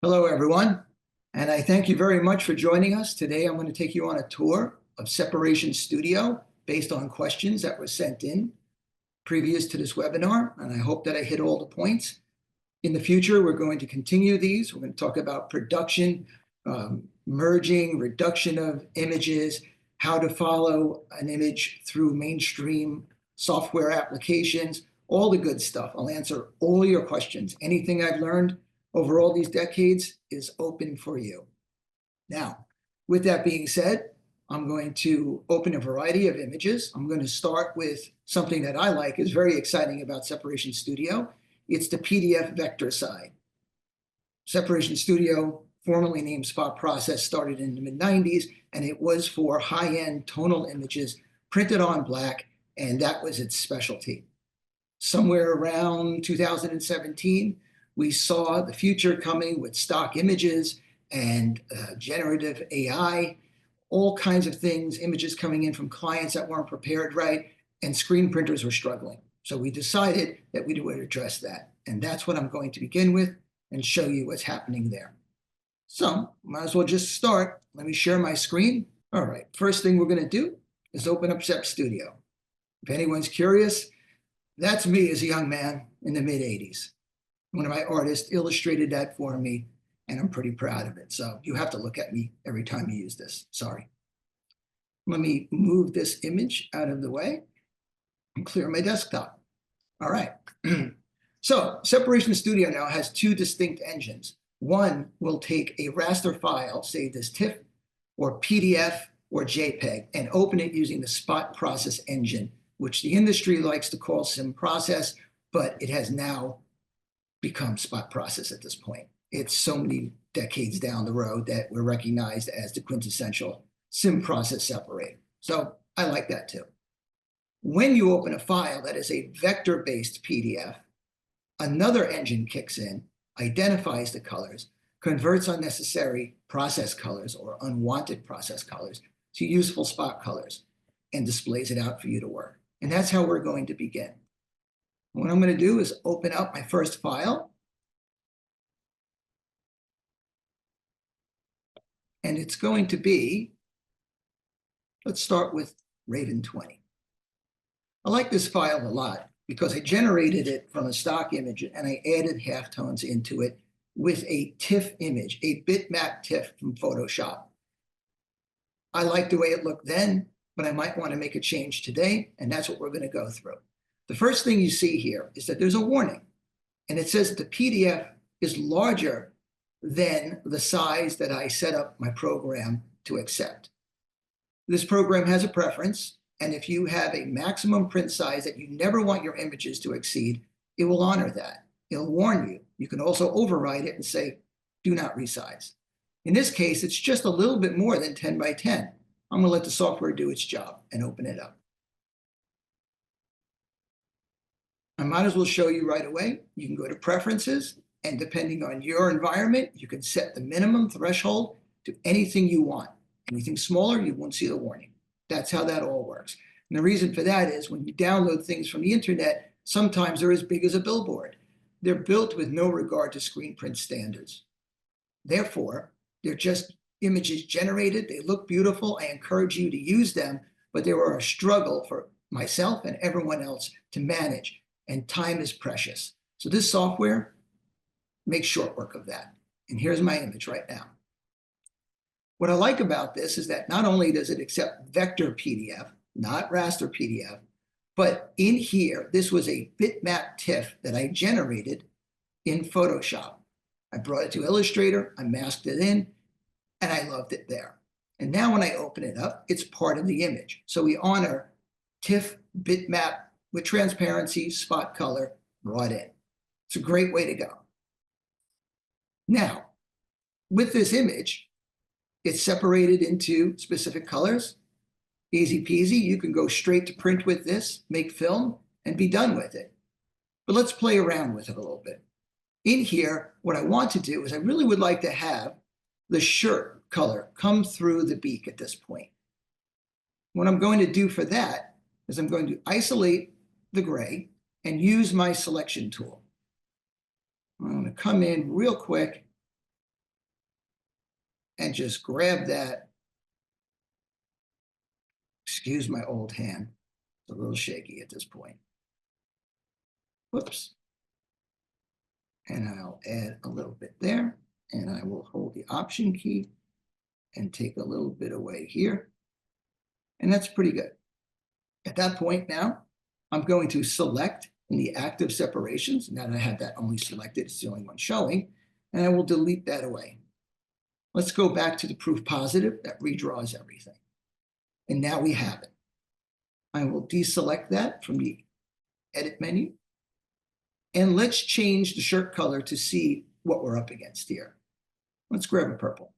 Hello, everyone, and I thank you very much for joining us. Today, I'm going to take you on a tour of Separation Studio based on questions that were sent in previous to this webinar, and I hope that I hit all the points. In the future, we're going to continue these. We're going to talk about production, merging, reduction of images, how to follow an image through mainstream software applications, all the good stuff. I'll answer all your questions. Anything I've learned over all these decades is open for you. Now, with that being said, I'm going to open a variety of images. I'm going to start with something that I like, is very exciting about Separation Studio. It's the PDF vector side. Separation Studio, formerly named Spot Process, started in the mid-90s, and it was for high-end tonal images printed on black, and that was its specialty. Somewhere around 2017, we saw the future coming with stock images and generative AI, all kinds of things, images coming in from clients that weren't prepared right, and screen printers were struggling. So we decided that we would address that. And that's what I'm going to begin with and show you what's happening there. So might as well just start. Let me share my screen. All right, first thing we're going to do is open up Sep Studio. If anyone's curious, that's me as a young man in the mid-'80s. One of my artists illustrated that for me, and I'm pretty proud of it. So you have to look at me every time you use this. Sorry. Let me move this image out of the way and clear my desktop. All right. So Separation Studio now has two distinct engines. One will take a raster file, say this TIFF, or PDF, or JPEG, and open it using the Spot Process engine, which the industry likes to call Sim Process, but it has now become Spot Process at this point. It's so many decades down the road that we're recognized as the quintessential Sim Process separator. So I like that too. When you open a file that is a vector-based PDF, another engine kicks in, identifies the colors, converts unnecessary process colors or unwanted process colors to useful spot colors, and displays it out for you to work. And that's how we're going to begin. What I'm going to do is open up my first file. And it's going to be, let's start with Raven 20. I like this file a lot because I generated it from a stock image and I added halftones into it with a TIFF image, a bitmap TIFF from Photoshop. I like the way it looked then, but I might want to make a change today, and that's what we're going to go through. The first thing you see here is that there's a warning, and it says that the PDF is larger than the size that I set up my program to accept. This program has a preference, and if you have a maximum print size that you never want your images to exceed, it will honor that. It'll warn you. You can also override it and say, do not resize. In this case, it's just a little bit more than 10 by 10. I'm going to let the software do its job and open it up. I might as well show you right away. You can go to Preferences, and depending on your environment, you can set the minimum threshold to anything you want. Anything smaller, you won't see the warning. That's how that all works. And the reason for that is when you download things from the internet, sometimes they're as big as a billboard. They're built with no regard to screen print standards. Therefore, they're just images generated. They look beautiful. I encourage you to use them, but they were a struggle for myself and everyone else to manage, and time is precious. So this software makes short work of that. And here's my image right now. What I like about this is that not only does it accept vector PDF, not raster PDF, but in here, this was a bitmap TIFF that I generated in Photoshop. I brought it to Illustrator, I masked it in, and I loved it there. And now when I open it up, it's part of the image. So we honor TIFF bitmap with transparency, spot color brought in. It's a great way to go. Now, with this image, it's separated into specific colors. Easy peasy. You can go straight to print with this, make film, and be done with it. But let's play around with it a little bit. In here, what I want to do is I really would like to have the shirt color come through the beak at this point. What I'm going to do for that is I'm going to isolate the gray and use my selection tool. I'm going to come in real quick and just grab that. Excuse my old hand. It's a little shaky at this point. Whoops. And I'll add a little bit there, and I will hold the Option key and take a little bit away here. And that's pretty good. At that point now, I'm going to select in the active separations. Now that I have that only selected, it's the only one showing, and I will delete that away. Let's go back to the proof positive that redraws everything. And now we have it. I will deselect that from the edit menu. And let's change the shirt color to see what we're up against here. Let's grab a purple.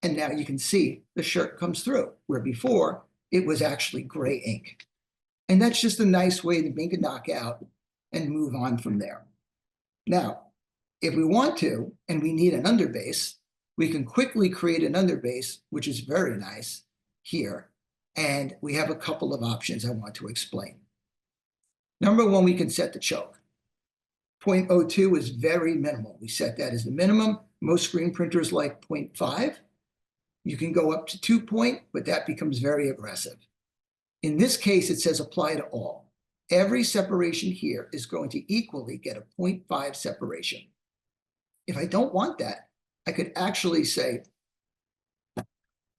And now you can see the shirt comes through, where before it was actually gray ink. And that's just a nice way to make a knockout and move on from there. Now, if we want to, and we need an underbase, we can quickly create an underbase, which is very nice here. And we have a couple of options I want to explain. Number one, we can set the choke. 0.02 is very minimal. We set that as the minimum. Most screen printers like 0.5. You can go up to 2 point, but that becomes very aggressive. In this case, it says apply to all. Every separation here is going to equally get a 0.5 separation. If I don't want that, I could actually say,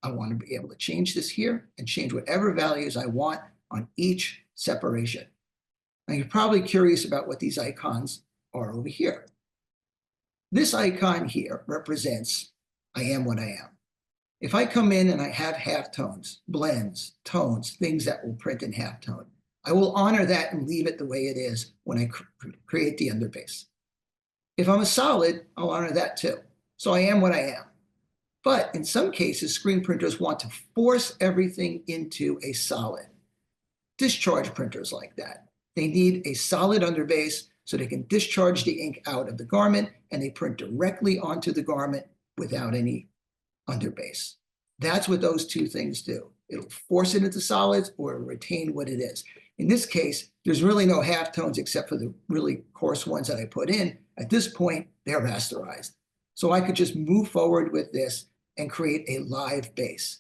I want to be able to change this here and change whatever values I want on each separation. Now you're probably curious about what these icons are over here. This icon here represents I am what I am. If I come in and I have halftones, blends, tones, things that will print in halftone, I will honor that and leave it the way it is when I create the underbase. If I'm a solid, I'll honor that too. So I am what I am. But in some cases, screen printers want to force everything into a solid. Discharge printers like that. They need a solid underbase so they can discharge the ink out of the garment and they print directly onto the garment without any underbase. That's what those two things do. It'll force it into solids or retain what it is. In this case, there's really no halftones except for the really coarse ones that I put in. At this point, they're rasterized. So I could just move forward with this and create a live base.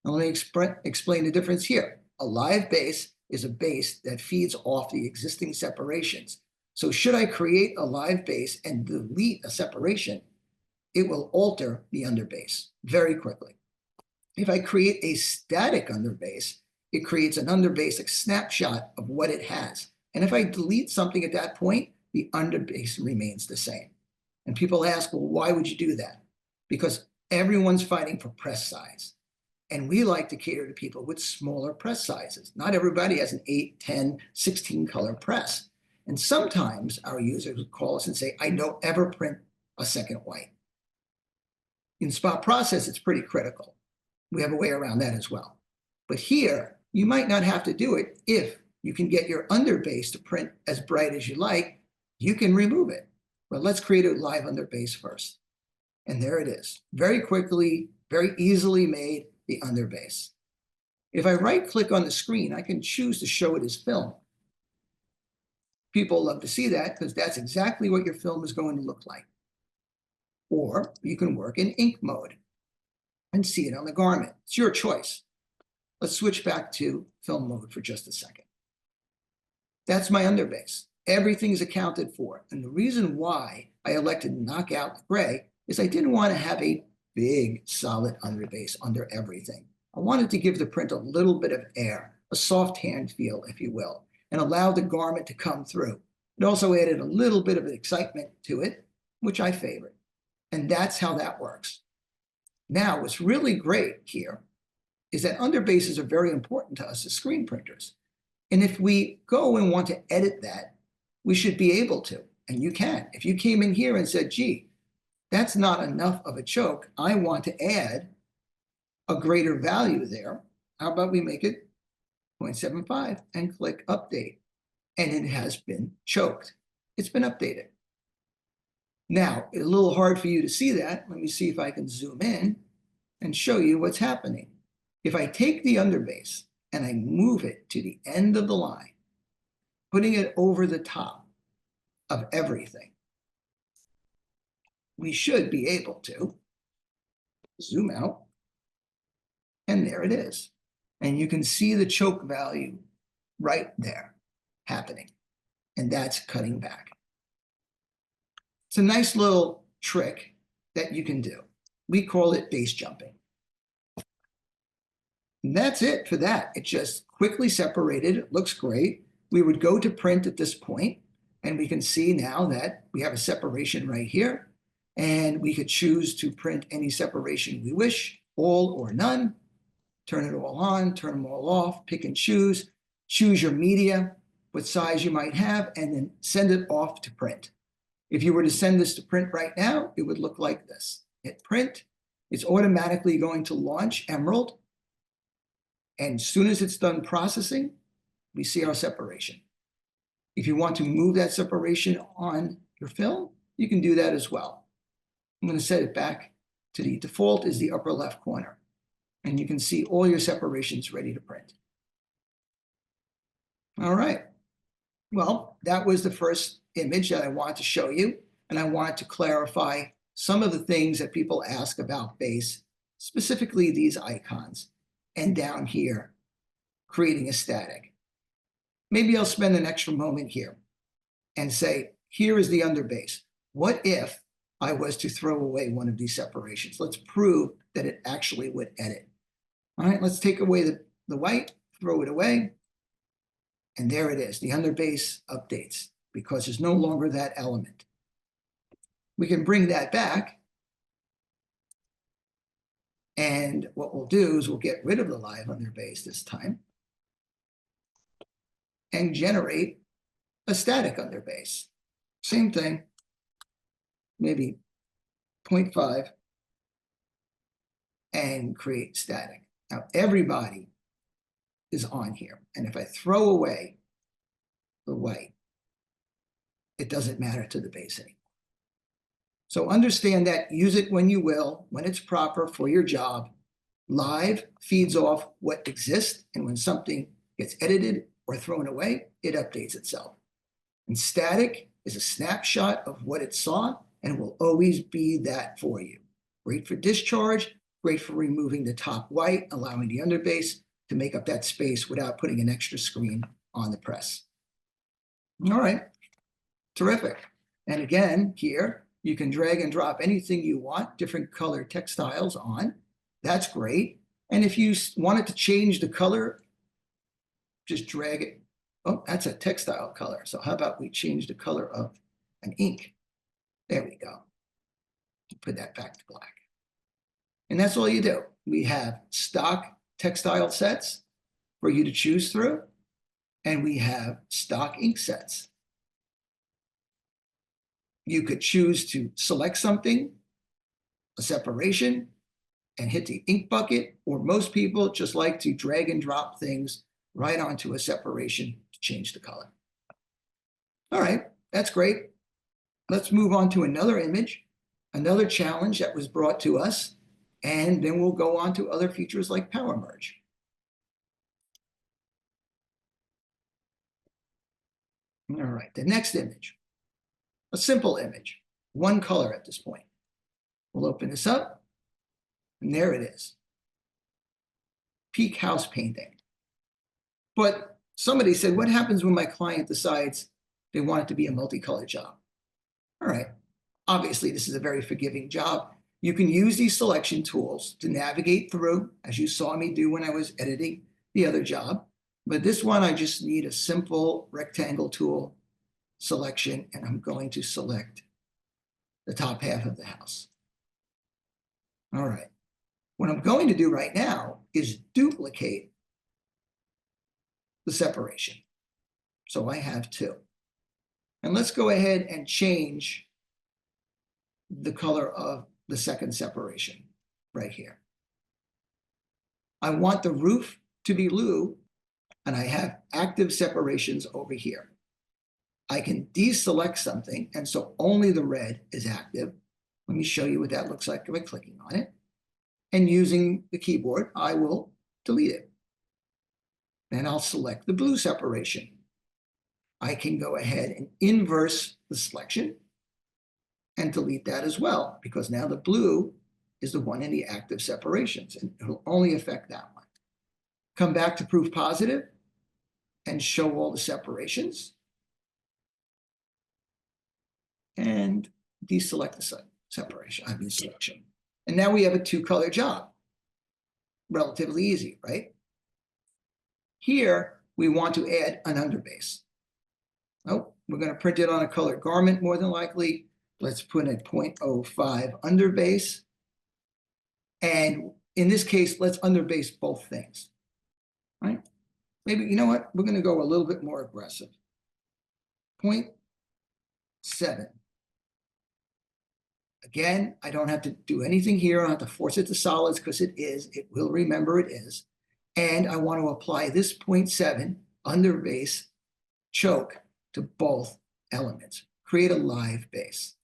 Now let me explain the difference here. A live base is a base that feeds off the existing separations. So should I create a live base and delete a separation, it will alter the underbase very quickly. If I create a static underbase, it creates an underbase, a snapshot of what it has. And if I delete something at that point, the underbase remains the same. And people ask, well, why would you do that? Because everyone's fighting for press size. And we like to cater to people with smaller press sizes. Not everybody has an 8, 10, 16 color press. And sometimes our users would call us and say, I don't ever print a second white. In spot process, it's pretty critical. We have a way around that as well. But here, you might not have to do it if you can get your underbase to print as bright as you like. You can remove it. But let's create a live underbase first. And there it is. Very quickly, very easily made, the underbase. If I right-click on the screen, I can choose to show it as film. People love to see that because that's exactly what your film is going to look like. Or you can work in ink mode and see it on the garment. It's your choice. Let's switch back to film mode for just a second. That's my underbase. Everything's accounted for. And the reason why I elected to knock out the gray is I didn't want to have a big solid underbase under everything. I wanted to give the print a little bit of air, a soft hand feel, if you will, and allow the garment to come through. It also added a little bit of excitement to it, which I favored. And that's how that works. Now, what's really great here is that underbases are very important to us as screen printers. And if we go and want to edit that, we should be able to, and you can. If you came in here and said, gee, that's not enough of a choke, I want to add a greater value there, how about we make it 0.75 and click update? And it has been choked. It's been updated. Now, it's a little hard for you to see that. Let me see if I can zoom in and show you what's happening. If I take the underbase and I move it to the end of the line, putting it over the top of everything, we should be able to zoom out, and there it is. And you can see the choke value right there happening, and that's cutting back. It's a nice little trick that you can do. We call it base jumping. And that's it for that. It just quickly separated. It looks great. We would go to print at this point, and we can see now that we have a separation right here. And we could choose to print any separation we wish, all or none. Turn it all on, turn them all off, pick and choose your media, what size you might have, and then send it off to print. If you were to send this to print right now, it would look like this. Hit print, it's automatically going to launch Emerald. And as soon as it's done processing, we see our separation. If you want to move that separation on your film, you can do that as well. I'm going to set it back to the default is the upper left corner. And you can see all your separations ready to print. All right. Well, that was the first image that I wanted to show you. And I wanted to clarify some of the things that people ask about base, specifically these icons. And down here, creating a static. Maybe I'll spend an extra moment here and say, here is the underbase. What if I was to throw away one of these separations? Let's prove that it actually would edit. All right, let's take away the white, throw it away. And there it is. The underbase updates because there's no longer that element. We can bring that back. And what we'll do is we'll get rid of the live underbase this time and generate a static underbase. Same thing, maybe 0.5 and create static. Now everybody is on here. And if I throw away the white, it doesn't matter to the base anymore. So understand that, use it when you will, when it's proper for your job. Live feeds off what exists, and when something gets edited or thrown away, it updates itself. And static is a snapshot of what it saw and will always be that for you. Great for discharge, great for removing the top white, allowing the underbase to make up that space without putting an extra screen on the press. All right, terrific. And again, here, you can drag and drop anything you want, different color textiles on. That's great. And if you wanted to change the color, just drag it. Oh, that's a textile color. So how about we change the color of an ink? There we go. Put that back to black. And that's all you do. We have stock textile sets for you to choose through, and we have stock ink sets. You could choose to select something, a separation, and hit the ink bucket, or most people just like to drag and drop things right onto a separation to change the color. All right, that's great. Let's move on to another image, another challenge that was brought to us, and then we'll go on to other features like Power Merge. All right, the next image. A simple image, one color at this point. We'll open this up, and there it is. Peak house painting. But somebody said, what happens when my client decides they want it to be a multicolored job? All right, obviously this is a very forgiving job. You can use these selection tools to navigate through, as you saw me do when I was editing the other job. But this one, I just need a simple rectangle tool selection, and I'm going to select the top half of the house. All right. What I'm going to do right now is duplicate the separation. So I have two. And let's go ahead and change the color of the second separation right here. I want the roof to be blue, and I have active separations over here. I can deselect something, and so only the red is active. Let me show you what that looks like by clicking on it. And using the keyboard, I will delete it. Then I'll select the blue separation. I can go ahead and inverse the selection and delete that as well, because now the blue is the one in the active separations, and it'll only affect that one. Come back to proof positive and show all the separations. And deselect the separation, selection. And now we have a 2-color job. Relatively easy, right? Here, we want to add an underbase. Oh, we're going to print it on a colored garment more than likely. Let's put a 0.05 underbase. And in this case, let's underbase both things, right? Maybe, you know what? We're going to go a little bit more aggressive. 0.7. Again, I don't have to do anything here. I don't have to force it to solids because it will remember it is. And I want to apply this 0.7 underbase choke to both elements. Create a live base.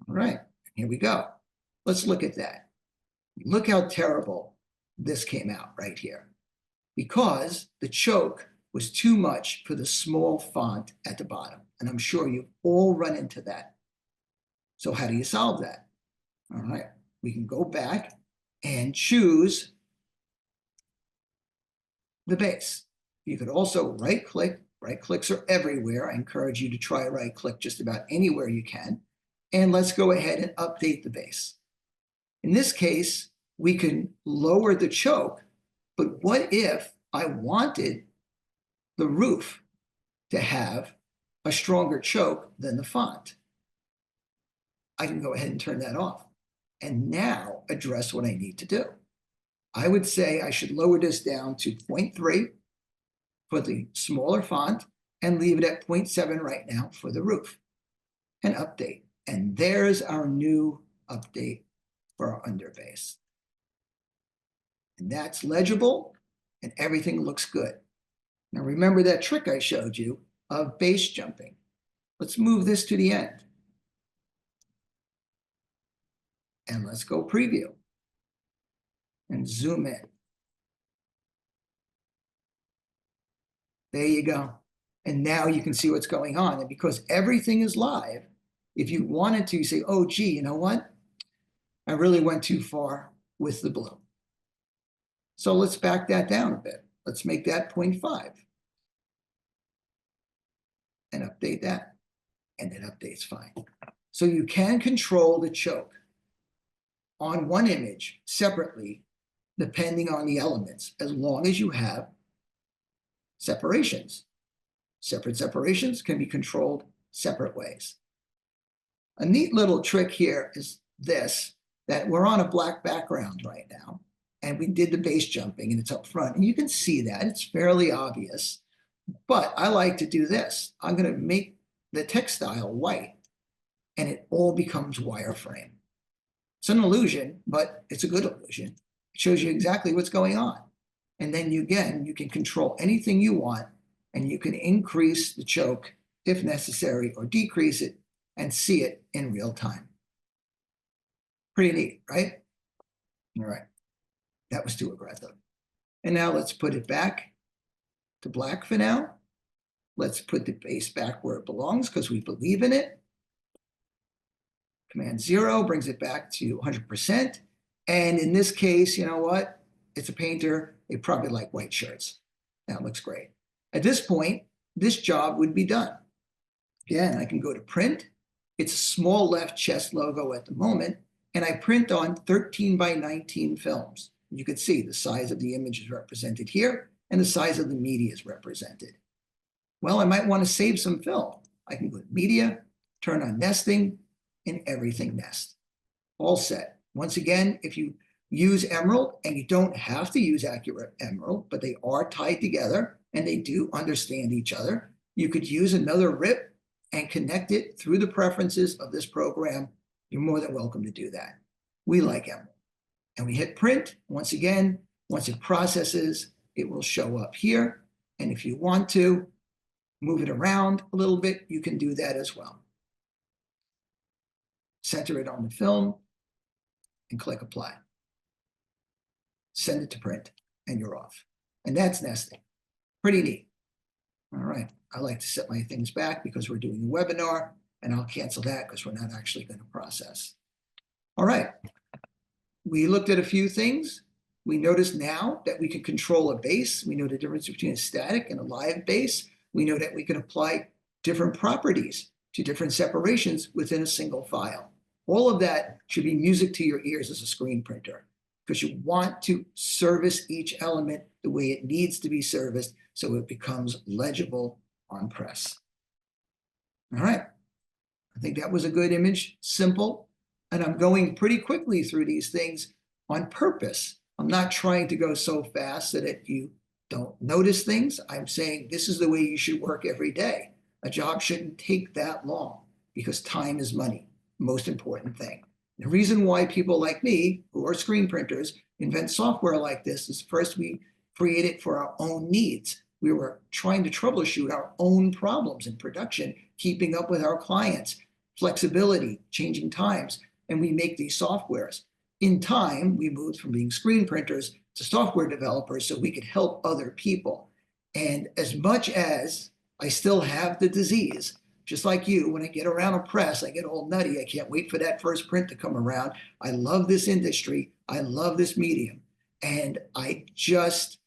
All right, here we go. Let's look at that. Look how terrible this came out right here. Because the choke was too much for the small font at the bottom. And I'm sure you've all run into that. So how do you solve that? All right, we can go back and choose the base. You could also right-click. Right-clicks are everywhere. I encourage you to try right-click just about anywhere you can. And let's go ahead and update the base. In this case, we can lower the choke, but what if I wanted the roof to have a stronger choke than the font? I can go ahead and turn that off and now address what I need to do. I would say I should lower this down to 0.3 for the smaller font and leave it at 0.7 right now for the roof and update. And there's our new update for our underbase. And that's legible and everything looks good. Now remember that trick I showed you of base jumping. Let's move this to the end. And let's go preview and zoom in. There you go. And now you can see what's going on. And because everything is live, if you wanted to, you say, oh, gee, you know what? I really went too far with the blue. So let's back that down a bit. Let's make that 0.5 and update that. And it updates fine. So you can control the choke on one image separately, depending on the elements, as long as you have separations. Separate separations can be controlled separate ways. A neat little trick here is this, that we're on a black background right now, and we did the base jumping, and it's up front, and you can see that. It's fairly obvious, but I like to do this. I'm going to make the textile white, and it all becomes wireframe. It's an illusion, but it's a good illusion. It shows you exactly what's going on. And then you can control anything you want, and you can increase the choke if necessary or decrease it and see it in real time. Pretty neat, right? All right, that was too aggressive. And now let's put it back to black for now. Let's put the base back where it belongs because we believe in it. Command 0 brings it back to 100%. And in this case, you know what? It's a painter. They probably like white shirts. That looks great. At this point, this job would be done. Again, I can go to print. It's a small left chest logo at the moment, and I print on 13 by 19 films. You can see the size of the image is represented here, and the size of the media is represented. Well, I might want to save some film. I can go to Media, turn on Nesting, and everything nest. All set. Once again, if you use Emerald, and you don't have to use Accurate Emerald, but they are tied together, and they do understand each other, you could use another RIP and connect it through the preferences of this program. You're more than welcome to do that. We like Emerald. And we hit print. Once again, once it processes, it will show up here. And if you want to move it around a little bit, you can do that as well. Center it on the film and click apply. Send it to print and you're off. And that's nesting. Pretty neat. All right. I like to set my things back because we're doing a webinar, and I'll cancel that because we're not actually going to process. All right, we looked at a few things. We noticed now that we can control a base. We know the difference between a static and a live base. We know that we can apply different properties to different separations within a single file. All of that should be music to your ears as a screen printer, because you want to service each element the way it needs to be serviced so it becomes legible on press. All right, I think that was a good image, simple, and I'm going pretty quickly through these things on purpose. I'm not trying to go so fast so that you don't notice things. I'm saying this is the way you should work every day. A job shouldn't take that long because time is money, most important thing. The reason why people like me, who are screen printers, invent software like this is first we create it for our own needs. We were trying to troubleshoot our own problems in production, keeping up with our clients, flexibility, changing times, and we make these softwares. In time, we moved from being screen printers to software developers so we could help other people. And as much as I still have the disease, just like you, when I get around a press, I get all nutty. I can't wait for that first print to come around. I love this industry. I love this medium. And I just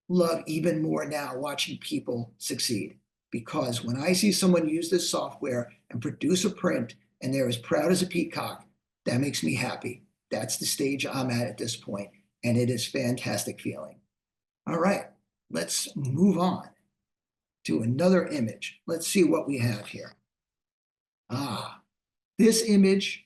love even more now watching people succeed. Because when I see someone use this software and produce a print and they're as proud as a peacock, that makes me happy. That's the stage I'm at this point, and it is fantastic feeling. All right, let's move on to another image. Let's see what we have here. This image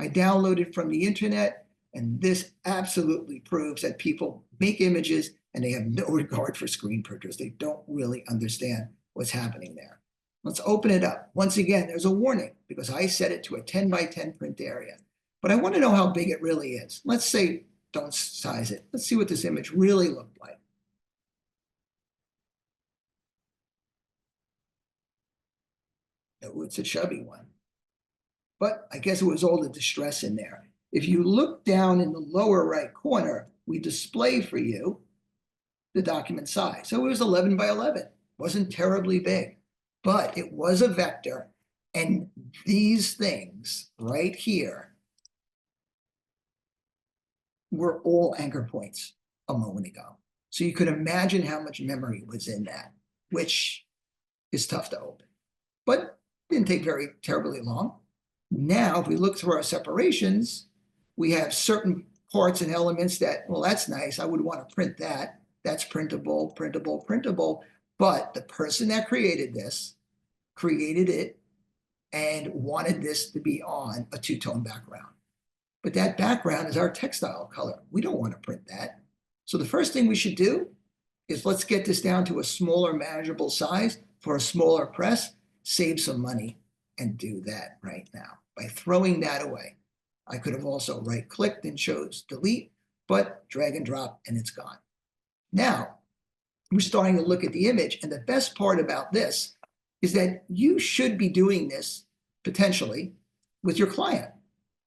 I downloaded from the internet, and this absolutely proves that people make images and they have no regard for screen printers. They don't really understand what's happening there. Let's open it up. Once again, there's a warning because I set it to a 10 by 10 print area. But I want to know how big it really is. Let's say don't size it. Let's see what this image really looked like. Oh, it's a chubby one. But I guess it was all the distress in there. If you look down in the lower right corner, we display for you the document size. So it was 11 by 11. Wasn't terribly big, but it was a vector. And these things right here were all anchor points a moment ago. So you could imagine how much memory was in that, which is tough to open, but didn't take very terribly long. Now, if we look through our separations, we have certain parts and elements that, well, that's nice. I would want to print that. That's printable, printable, printable. But the person that created this created it and wanted this to be on a two-tone background. But that background is our textile color. We don't want to print that. So the first thing we should do is let's get this down to a smaller, manageable size for a smaller press, save some money, and do that right now by throwing that away. I could have also right-clicked and chose delete, but drag and drop, and it's gone. Now, we're starting to look at the image, and the best part about this is that you should be doing this potentially with your client.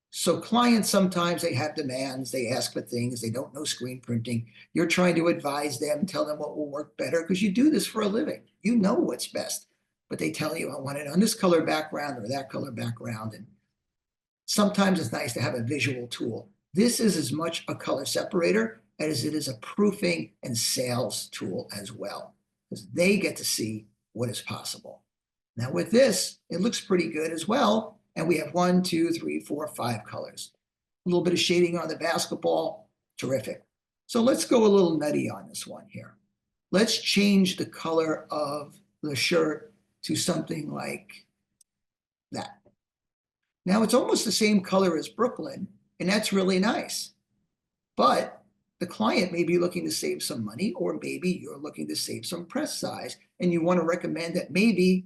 So clients, sometimes they have demands, they ask for things, they don't know screen printing. You're trying to advise them, tell them what will work better because you do this for a living. You know what's best, but they tell you, I want it on this color background or that color background. And sometimes it's nice to have a visual tool. This is as much a color separator as it is a proofing and sales tool as well, because they get to see what is possible. Now with this, it looks pretty good as well. And we have 1, 2, 3, 4, 5 colors. A little bit of shading on the basketball, terrific. So let's go a little nutty on this one here. Let's change the color of the shirt to something like that. Now it's almost the same color as Brooklyn, and that's really nice. But the client may be looking to save some money, or maybe you're looking to save some press size, and you want to recommend that maybe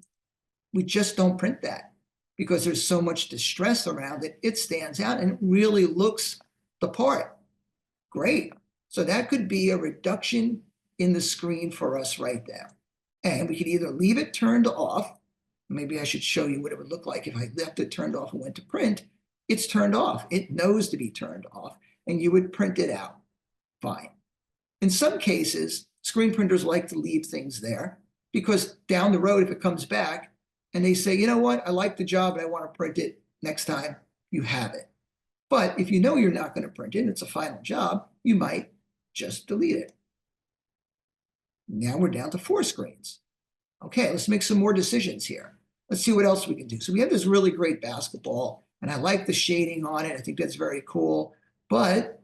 we just don't print that, because there's so much distress around it, it stands out and it really looks the part. Great. So that could be a reduction in the screen for us right there. And we could either leave it turned off. Maybe I should show you what it would look like if I left it turned off and went to print. It's turned off. It knows to be turned off, and you would print it out. Fine. In some cases, screen printers like to leave things there because down the road, if it comes back, and they say, you know what, I like the job and I want to print it next time, you have it. But if you know you're not going to print it and it's a final job, you might just delete it. Now we're down to 4 screens. Okay, let's make some more decisions here. Let's see what else we can do. So we have this really great basketball, and I like the shading on it. I think that's very cool, but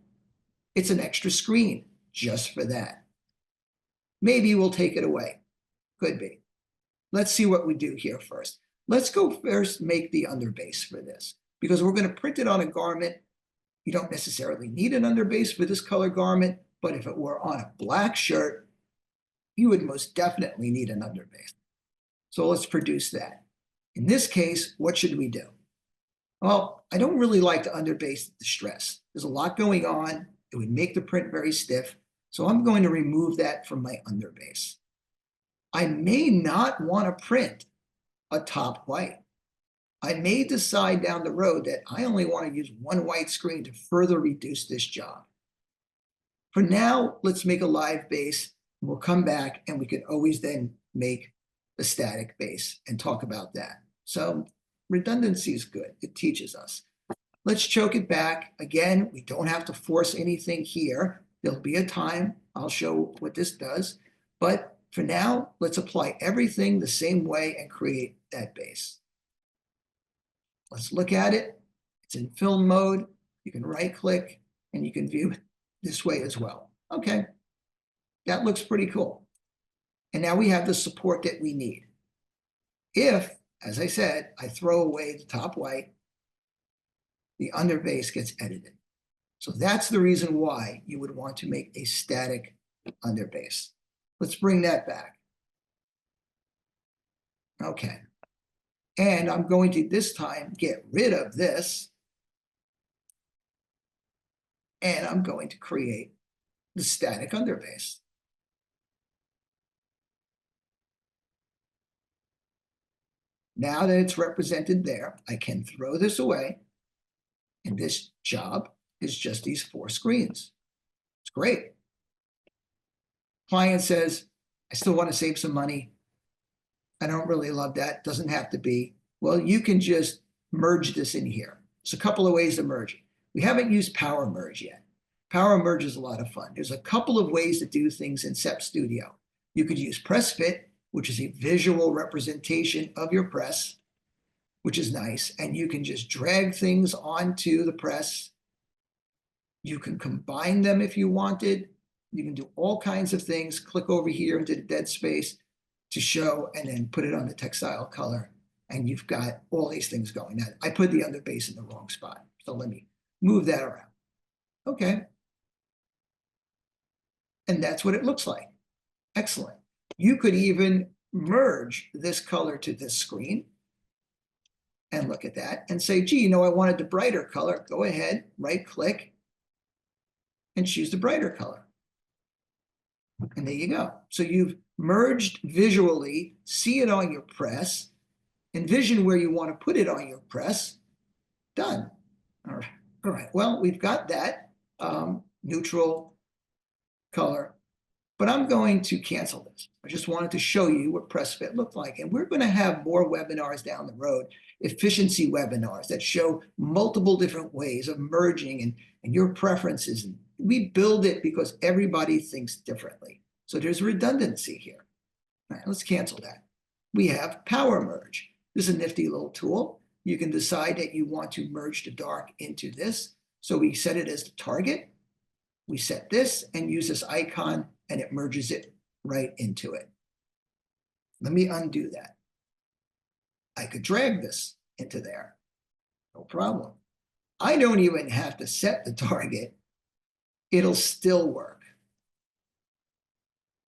it's an extra screen just for that. Maybe we'll take it away. Could be. Let's see what we do here first. Let's go first make the underbase for this, because we're going to print it on a garment. You don't necessarily need an underbase for this color garment, but if it were on a black shirt, you would most definitely need an underbase. So let's produce that. In this case, what should we do? Well, I don't really like to underbase the distress. There's a lot going on. It would make the print very stiff. So I'm going to remove that from my underbase. I may not want to print a top white. I may decide down the road that I only want to use one white screen to further reduce this job. For now, let's make a live base. We'll come back and we can always then make the static base and talk about that. So redundancy is good. It teaches us. Let's choke it back. Again, we don't have to force anything here. There'll be a time I'll show what this does. But for now, let's apply everything the same way and create that base. Let's look at it. It's in film mode. You can right click and you can view it this way as well. Okay, that looks pretty cool. And now we have the support that we need. If, as I said, I throw away the top white, the underbase gets edited. So that's the reason why you would want to make a static underbase. Let's bring that back. Okay. And I'm going to this time get rid of this. And I'm going to create the static underbase. Now that it's represented there, I can throw this away. And this job is just these 4 screens. It's great. Client says, I still want to save some money. I don't really love that. Doesn't have to be. Well, you can just merge this in here. There's a couple of ways to merge it. We haven't used Power Merge yet. Power Merge is a lot of fun. There's a couple of ways to do things in Sep Studio. You could use Press Fit, which is a visual representation of your press, which is nice. And you can just drag things onto the press. You can combine them if you wanted. You can do all kinds of things. Click over here into the dead space to show, and then put it on the textile color. And you've got all these things going. Now, I put the underbase in the wrong spot. So let me move that around. Okay. And that's what it looks like. Excellent. You could even merge this color to this screen and look at that and say, gee, you know, I wanted the brighter color. Go ahead, right click and choose the brighter color. And there you go. So you've merged visually, see it on your press, envision where you want to put it on your press. Done. All right. Well, we've got that neutral color, but I'm going to cancel this. I just wanted to show you what press fit looked like. And we're going to have more webinars down the road, efficiency webinars that show multiple different ways of merging and your preferences. And we build it because everybody thinks differently. So there's redundancy here. All right, let's cancel that. We have Power Merge. This is a nifty little tool. You can decide that you want to merge the dark into this. So we set it as the target. We set this and use this icon, and it merges it right into it. Let me undo that. I could drag this into there. No problem. I don't even have to set the target. It'll still work.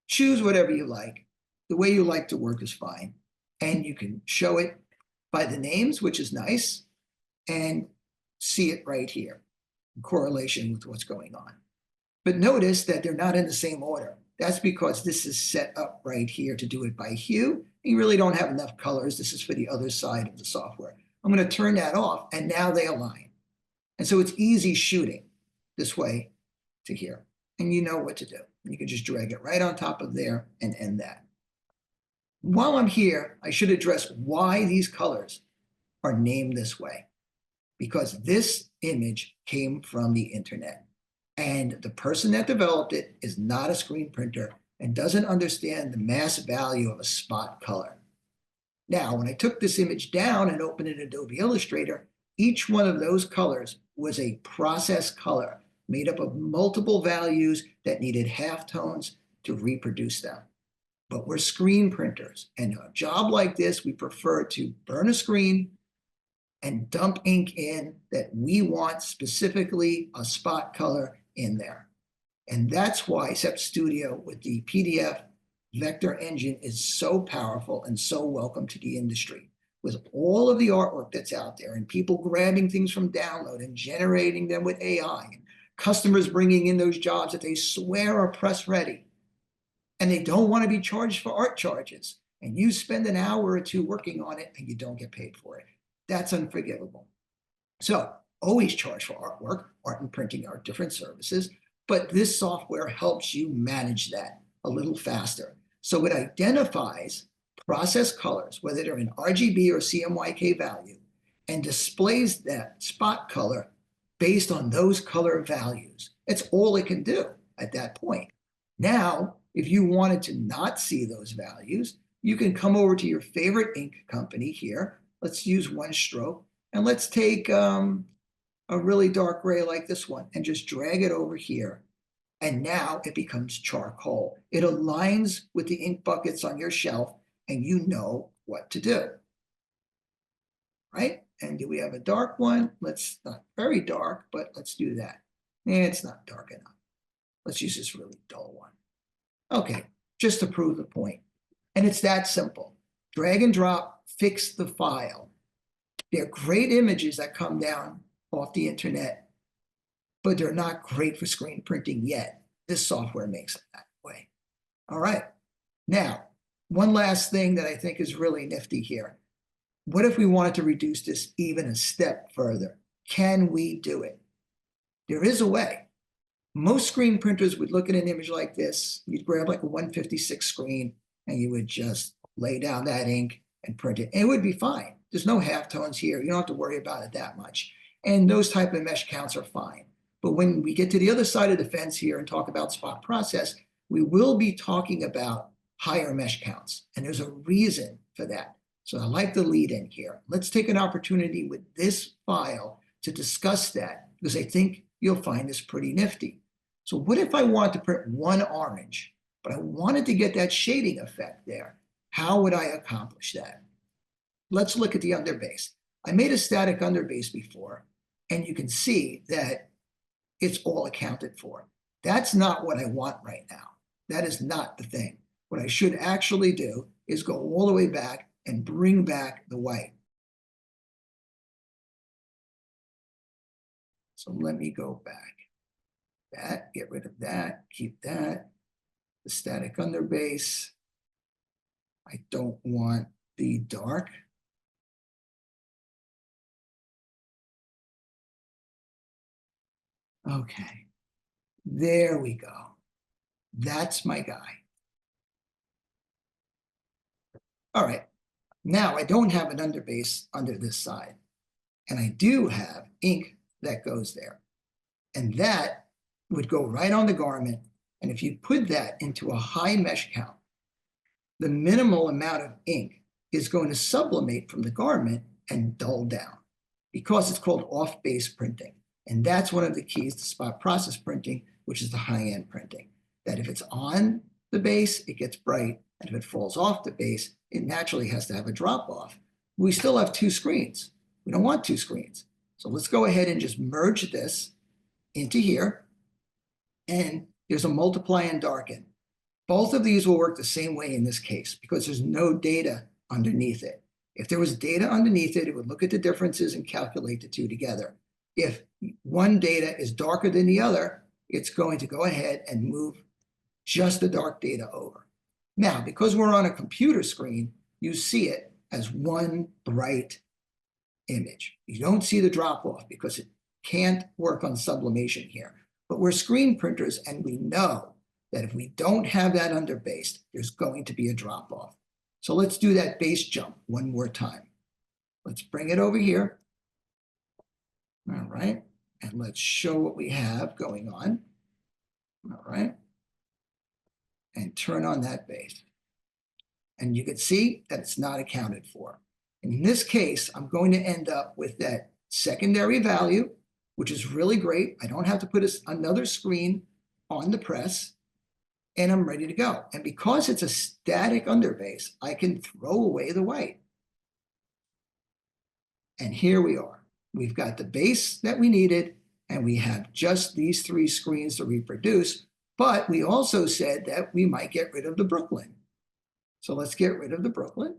Choose whatever you like. The way you like to work is fine. And you can show it by the names, which is nice, and see it right here in correlation with what's going on. But notice that they're not in the same order. That's because this is set up right here to do it by hue. You really don't have enough colors. This is for the other side of the software. I'm going to turn that off, and now they align. And so it's easy shooting this way to here. And you know what to do. You can just drag it right on top of there and end that. While I'm here, I should address why these colors are named this way. because this image came from the internet. And the person that developed it is not a screen printer and doesn't understand the mass value of a spot color. Now, when I took this image down and opened it in Adobe Illustrator, each one of those colors was a process color made up of multiple values that needed halftones to reproduce them. But we're screen printers, and a job like this, we prefer to burn a screen and dump ink in that we want specifically a spot color in there. And that's why Sep Studio with the PDF vector engine is so powerful and so welcome to the industry. With all of the artwork that's out there and people grabbing things from download and generating them with AI, and customers bringing in those jobs that they swear are press ready, and they don't want to be charged for art charges, and you spend an hour or two working on it and you don't get paid for it. That's unforgivable. So always charge for artwork. Art and printing are different services, but this software helps you manage that a little faster. So it identifies process colors, whether they're in RGB or CMYK value, and displays that spot color based on those color values. It's all it can do at that point. Now, if you wanted to not see those values, you can come over to your favorite ink company here. Let's use One Stroke, and let's take a really dark gray like this one and just drag it over here. And now it becomes charcoal. It aligns with the ink buckets on your shelf, and you know what to do, right? And do we have a dark one? Let's not very dark, but let's do that. It's not dark enough. Let's use this really dull one. Okay, just to prove the point. And it's that simple. Drag and drop, fix the file. They're great images that come down off the internet, but they're not great for screen printing yet. This software makes it that way. All right. Now, one last thing that I think is really nifty here. What if we wanted to reduce this even a step further? Can we do it? There is a way. Most screen printers would look at an image like this. You'd grab like a 156 screen and you would just lay down that ink and print it. And it would be fine. There's no halftones here. You don't have to worry about it that much. And those type of mesh counts are fine. But when we get to the other side of the fence here and talk about spot process, we will be talking about higher mesh counts. And there's a reason for that. So I like the lead in here. Let's take an opportunity with this file to discuss that, because I think you'll find this pretty nifty. So what if I want to print one orange, but I wanted to get that shading effect there? How would I accomplish that? Let's look at the underbase. I made a static underbase before, and you can see that it's all accounted for. That's not what I want right now. That is not the thing. What I should actually do is go all the way back and bring back the white. So let me go back. That, get rid of that, keep that. The static underbase. I don't want the dark. Okay, there we go. That's my guy. All right, now I don't have an underbase under this side, and I do have ink that goes there. And that would go right on the garment. And if you put that into a high mesh count, the minimal amount of ink is going to sublimate from the garment and dull down, because it's called off-base printing. And that's one of the keys to spot process printing, which is the high-end printing. That if it's on the base, it gets bright. And if it falls off the base, it naturally has to have a drop-off. We still have two screens. We don't want two screens. So let's go ahead and just merge this into here. And there's a multiply and darken. Both of these will work the same way in this case, because there's no data underneath it. If there was data underneath it, it would look at the differences and calculate the two together. If one data is darker than the other, it's going to go ahead and move just the dark data over. Now, because we're on a computer screen, you see it as one bright image. You don't see the drop-off because it can't work on sublimation here. But we're screen printers, and we know that if we don't have that underbase, there's going to be a drop-off. So let's do that base jump one more time. Let's bring it over here. All right. And let's show what we have going on. All right. And turn on that base. And you can see that it's not accounted for. In this case, I'm going to end up with that secondary value, which is really great. I don't have to put another screen on the press, and I'm ready to go. And because it's a static underbase, I can throw away the white. And here we are. We've got the base that we needed, and we have just these 3 screens to reproduce, but we also said that we might get rid of the Brooklyn. So let's get rid of the Brooklyn.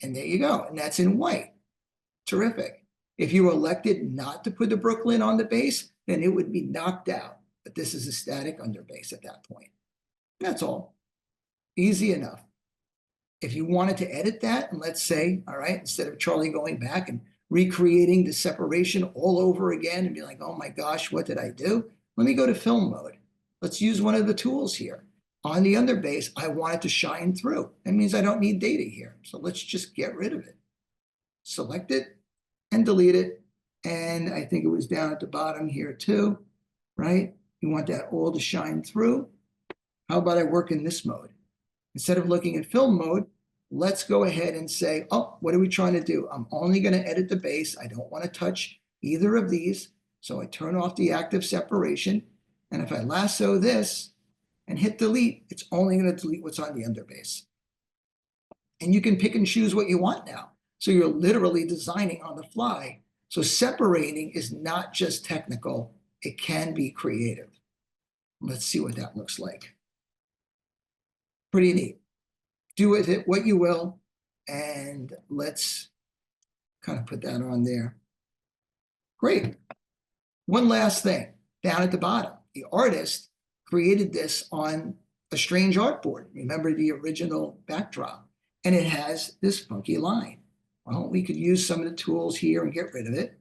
And there you go. And that's in white. Terrific. If you elected not to put the Brooklyn on the base, then it would be knocked out. But this is a static underbase at that point. That's all. Easy enough. If you wanted to edit that, and let's say, all right, instead of Charlie going back and recreating the separation all over again and be like, oh my gosh, what did I do? Let me go to film mode. Let's use one of the tools here. On the underbase, I want it to shine through. That means I don't need data here. So let's just get rid of it. Select it and delete it. And I think it was down at the bottom here too, right? You want that all to shine through. How about I work in this mode? Instead of looking at film mode, let's go ahead and say, oh, what are we trying to do? I'm only going to edit the base. I don't want to touch either of these. So I turn off the active separation. And if I lasso this and hit delete, it's only going to delete what's on the underbase. And you can pick and choose what you want now. So you're literally designing on the fly. So separating is not just technical, it can be creative. Let's see what that looks like. Pretty neat. Do with it what you will. And let's kind of put that on there. Great. One last thing down at the bottom. The artist created this on a strange artboard. Remember the original backdrop? And it has this funky line. Well, we could use some of the tools here and get rid of it.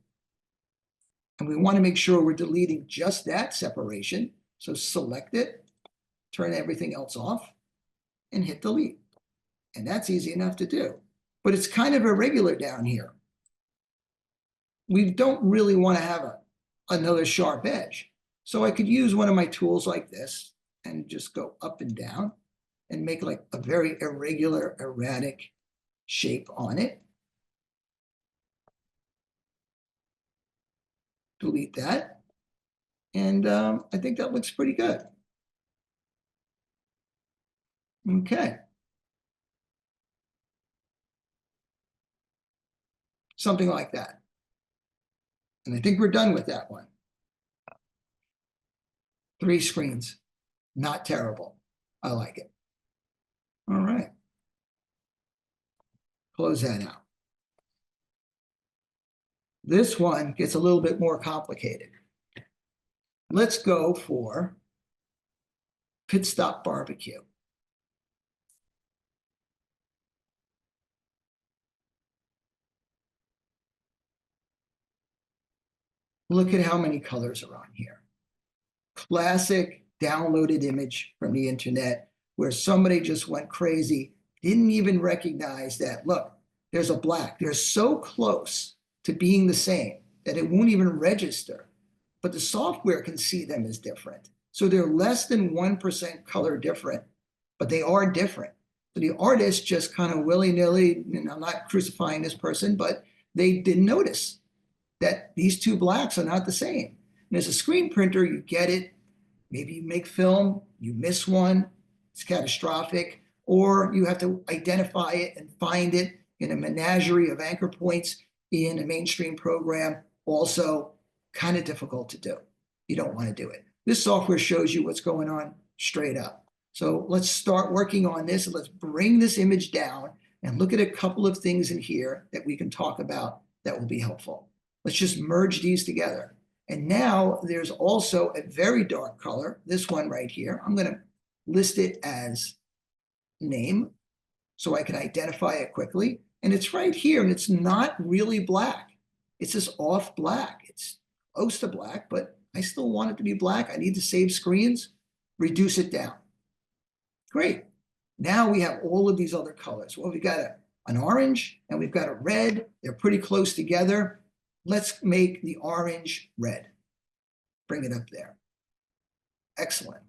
And we want to make sure we're deleting just that separation. So select it, turn everything else off, and hit delete. And that's easy enough to do. But it's kind of irregular down here. We don't really want to have another sharp edge. So I could use one of my tools like this and just go up and down and make like a very irregular, erratic shape on it. Delete that. And I think that looks pretty good. Okay. Something like that. And I think we're done with that one. 3 screens. Not terrible. I like it. All right. Close that out. This one gets a little bit more complicated. Let's go for Pit Stop Barbecue. Look at how many colors are on here. Classic downloaded image from the internet where somebody just went crazy, didn't even recognize that, look, there's a black. They're so close to being the same that it won't even register. But the software can see them as different. So they're less than 1% color different, but they are different. So the artist just kind of willy-nilly, and I'm not crucifying this person, but they didn't notice that these 2 blacks are not the same. And as a screen printer, you get it. Maybe you make film, you miss one, it's catastrophic, or you have to identify it and find it in a menagerie of anchor points in a mainstream program. Also kind of difficult to do. You don't want to do it. This software shows you what's going on straight up. So let's start working on this and let's bring this image down and look at a couple of things in here that we can talk about that will be helpful. Let's just merge these together. And now there's also a very dark color, this one right here. I'm going to list it as name so I can identify it quickly. And it's right here, and it's not really black. It's this off black. It's close to black, but I still want it to be black. I need to save screens, reduce it down. Great. Now we have all of these other colors. Well, we've got an orange and we've got a red. They're pretty close together. Let's make the orange red. Bring it up there. Excellent.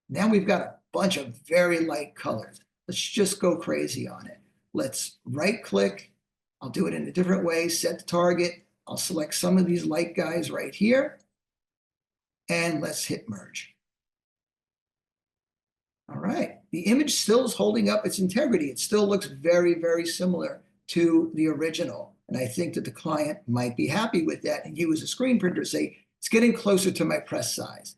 Now we've got a bunch of very light colors. Let's just go crazy on it. Let's right click. I'll do it in a different way. Set the target. I'll select some of these light guys right here. And let's hit merge. All right. The image still is holding up its integrity. It still looks very, very similar to the original. And I think that the client might be happy with that. And you as a screen printer say, it's getting closer to my press size.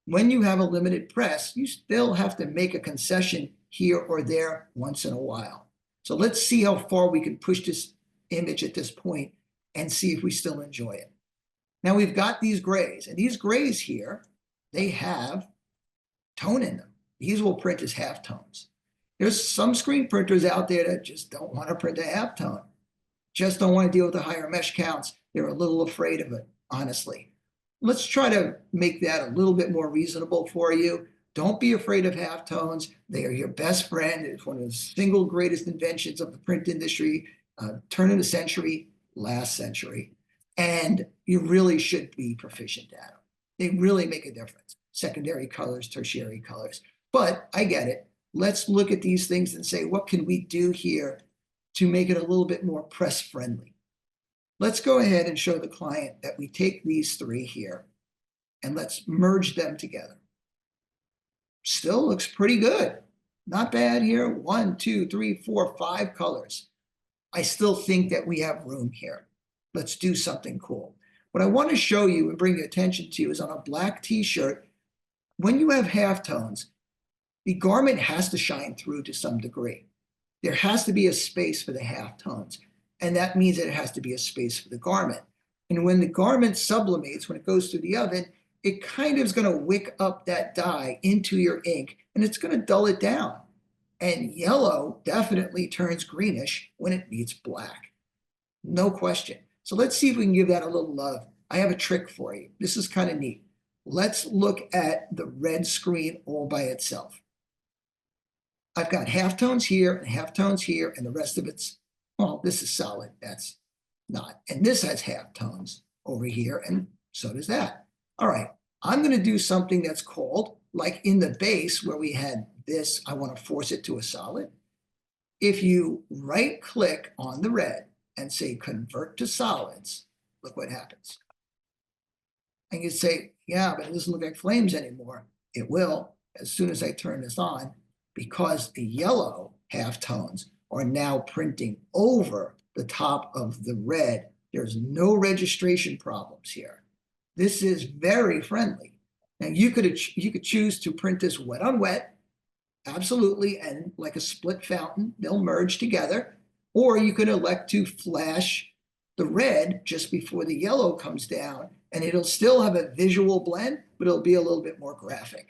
When you have a limited press, you still have to make a concession here or there once in a while. So let's see how far we can push this image at this point and see if we still enjoy it. Now we've got these grays, and these grays here, they have tone in them. These will print as halftones. There's some screen printers out there that just don't want to print a halftone, just don't want to deal with the higher mesh counts. They're a little afraid of it, honestly. Let's try to make that a little bit more reasonable for you. Don't be afraid of halftones. They are your best friend. It's one of the single greatest inventions of the print industry, turn of the century, last century. And you really should be proficient at them. They really make a difference. Secondary colors, tertiary colors. But I get it. Let's look at these things and say, what can we do here to make it a little bit more press friendly? Let's go ahead and show the client that we take these three here and let's merge them together. Still looks pretty good. Not bad here. 1, 2, 3, 4, 5 colors. I still think that we have room here. Let's do something cool. What I want to show you and bring your attention to is on a black t-shirt, when you have halftones, the garment has to shine through to some degree. There has to be a space for the halftones. And that means that it has to be a space for the garment. And when the garment sublimates, when it goes through the oven, it kind of is going to wick up that dye into your ink, and it's going to dull it down. And yellow definitely turns greenish when it meets black. No question. So let's see if we can give that a little love. I have a trick for you. This is kind of neat. Let's look at the red screen all by itself. I've got halftones here and halftones here, and the rest of it's, well, this is solid. That's not. And this has halftones over here, and so does that. All right, I'm going to do something that's called, like in the base where we had this, I want to force it to a solid. If you right-click on the red and say convert to solids, look what happens. And you say, yeah, but it doesn't look like flames anymore. It will as soon as I turn this on, because the yellow halftones are now printing over the top of the red. There's no registration problems here. This is very friendly. Now you could choose to print this wet on wet, absolutely, and like a split fountain, they'll merge together, or you could elect to flash the red just before the yellow comes down, and it'll still have a visual blend, but it'll be a little bit more graphic.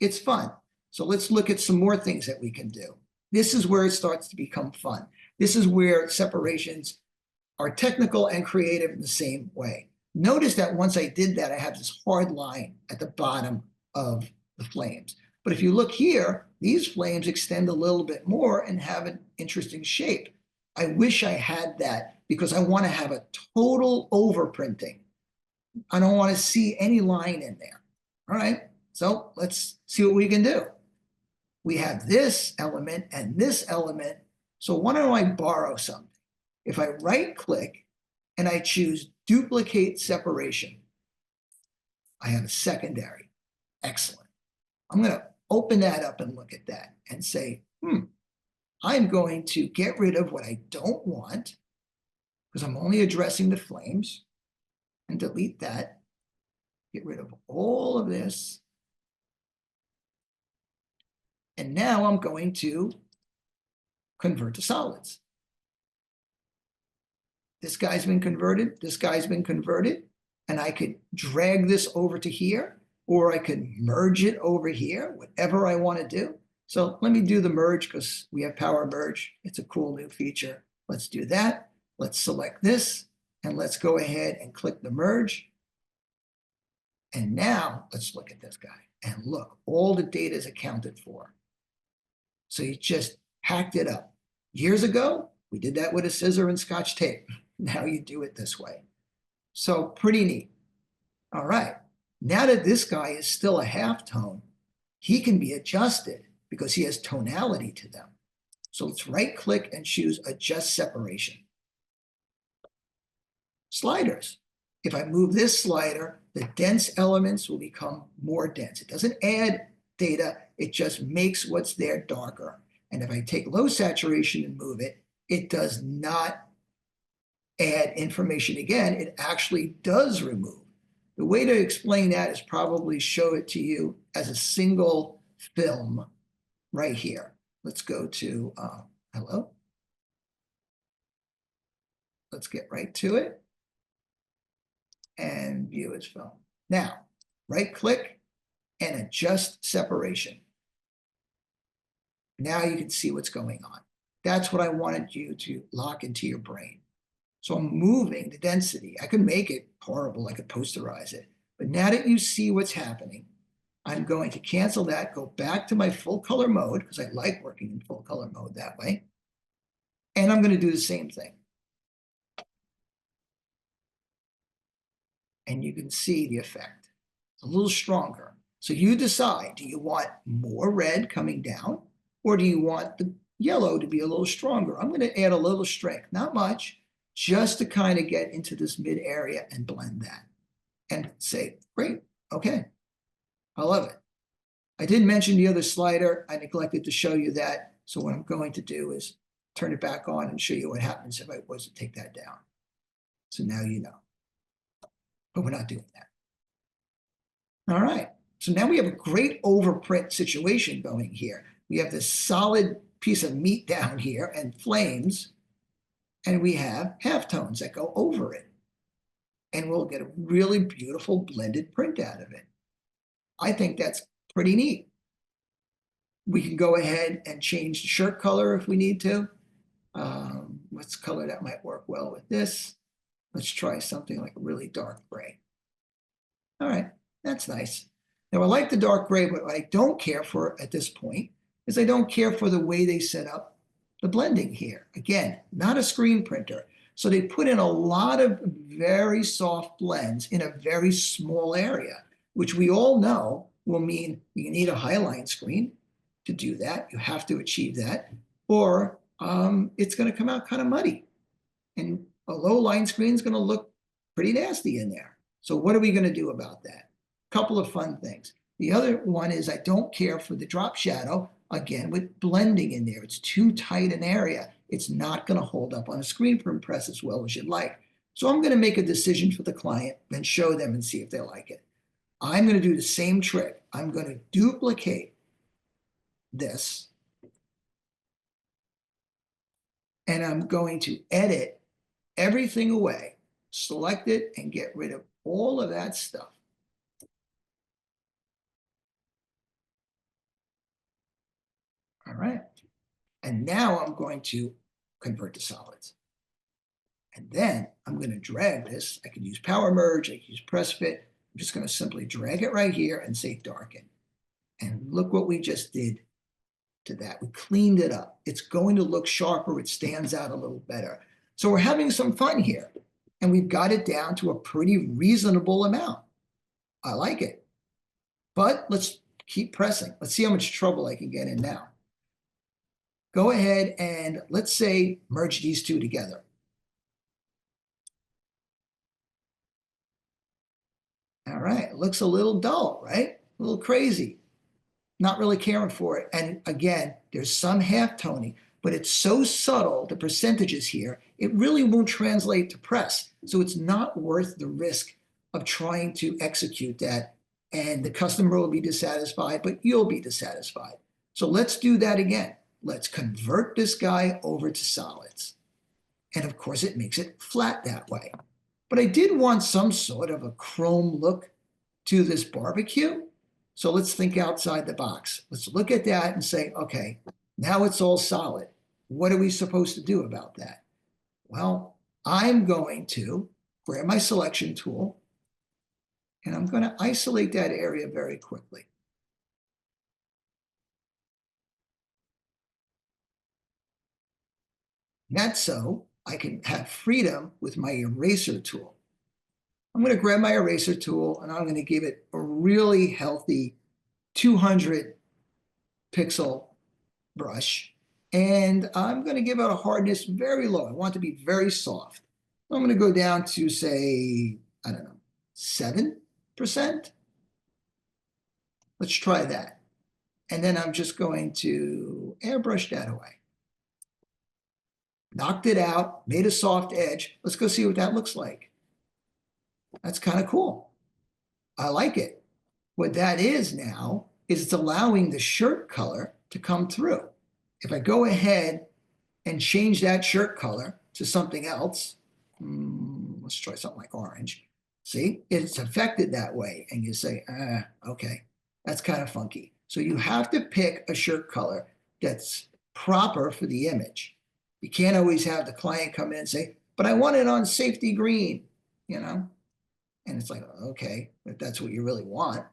It's fun. So let's look at some more things that we can do. This is where it starts to become fun. This is where separations are technical and creative in the same way. Notice that once I did that, I have this hard line at the bottom of the flames. But if you look here, these flames extend a little bit more and have an interesting shape. I wish I had that because I want to have a total overprinting. I don't want to see any line in there. All right, so let's see what we can do. We have this element and this element. So why don't I borrow something? If I right click and I choose duplicate separation, I have a secondary. Excellent. I'm going to open that up and look at that and say, I'm going to get rid of what I don't want because I'm only addressing the flames, and delete that. Get rid of all of this. And now I'm going to convert to solids. This guy's been converted, this guy's been converted, and I could drag this over to here, or I could merge it over here, whatever I want to do. So let me do the merge because we have power merge. It's a cool new feature. Let's do that. Let's select this, and let's go ahead and click the merge. And now let's look at this guy. And look, all the data is accounted for. So you just hacked it up. Years ago, we did that with a scissor and Scotch tape. Now you do it this way. So pretty neat. All right. Now that this guy is still a halftone, he can be adjusted because he has tonality to them. So let's right click and choose Adjust Separation. Sliders. If I move this slider, the dense elements will become more dense. It doesn't add data, it just makes what's there darker. And if I take low saturation and move it, it does not add information again, it actually does remove. The way to explain that is probably show it to you as a single film right here. Let's go to, hello. Let's get right to it and view as film. Now, right click and adjust separation. Now you can see what's going on. That's what I wanted you to lock into your brain. So I'm moving the density. I could make it horrible, I could posterize it. But now that you see what's happening, I'm going to cancel that, go back to my full color mode, because I like working in full color mode that way. And I'm going to do the same thing. And you can see the effect. It's a little stronger. So you decide, do you want more red coming down, or do you want the yellow to be a little stronger? I'm going to add a little strength, not much, just to kind of get into this mid area and blend that. And say, great, okay, I love it. I did mention the other slider. I neglected to show you that. So what I'm going to do is turn it back on and show you what happens if I was to take that down. So now you know. But we're not doing that. All right. So now we have a great overprint situation going here. We have this solid piece of meat down here and flames, and we have halftones that go over it. And we'll get a really beautiful blended print out of it. I think that's pretty neat. We can go ahead and change the shirt color if we need to. What's color that might work well with this? Let's try something like a really dark gray. All right, that's nice. Now I like the dark gray, but what I don't care for at this point is I don't care for the way they set up the blending here. Again, not a screen printer. So they put in a lot of very soft blends in a very small area, which we all know will mean you need a highline screen to do that. You have to achieve that, or it's going to come out kind of muddy. And a low line screen is going to look pretty nasty in there. So what are we going to do about that? A couple of fun things. The other one is I don't care for the drop shadow, again, with blending in there. It's too tight an area. It's not going to hold up on a screen press as well as you'd like. So I'm going to make a decision for the client, then show them and see if they like it. I'm going to do the same trick. I'm going to duplicate this, and I'm going to edit everything away, select it, and get rid of all of that stuff. All right. And now I'm going to convert to solids. And then I'm going to drag this. I can use power merge, I can use press fit. I'm just going to simply drag it right here and say darken. And look what we just did to that. We cleaned it up. It's going to look sharper. It stands out a little better. So we're having some fun here. And we've got it down to a pretty reasonable amount. I like it. But let's keep pressing. Let's see how much trouble I can get in now. Go ahead and let's say merge these two together. All right, it looks a little dull, right? A little crazy. Not really caring for it. And again, there's some halftoning, but it's so subtle, the percentages here, it really won't translate to press. So it's not worth the risk of trying to execute that. And the customer will be dissatisfied, but you'll be dissatisfied. So let's do that again. Let's convert this guy over to solids. And of course, it makes it flat that way. But I did want some sort of a chrome look to this barbecue. So let's think outside the box. Let's look at that and say, okay, now it's all solid. What are we supposed to do about that? Well, I'm going to grab my selection tool, and I'm going to isolate that area very quickly. That's so I can have freedom with my eraser tool. I'm going to grab my eraser tool and I'm going to give it a really healthy 200 pixel brush. And I'm going to give it a hardness very low. I want it to be very soft. I'm going to go down to, say, I don't know, 7%. Let's try that. And then I'm just going to airbrush that away. Knocked it out, made a soft edge. Let's go see what that looks like. That's kind of cool. I like it. What that is now is it's allowing the shirt color to come through. If I go ahead and change that shirt color to something else, let's try something like orange. See, it's affected that way. And you say, okay, that's kind of funky. So you have to pick a shirt color that's proper for the image. You can't always have the client come in and say, but I want it on safety green, you know? And it's like, okay, if that's what you really want.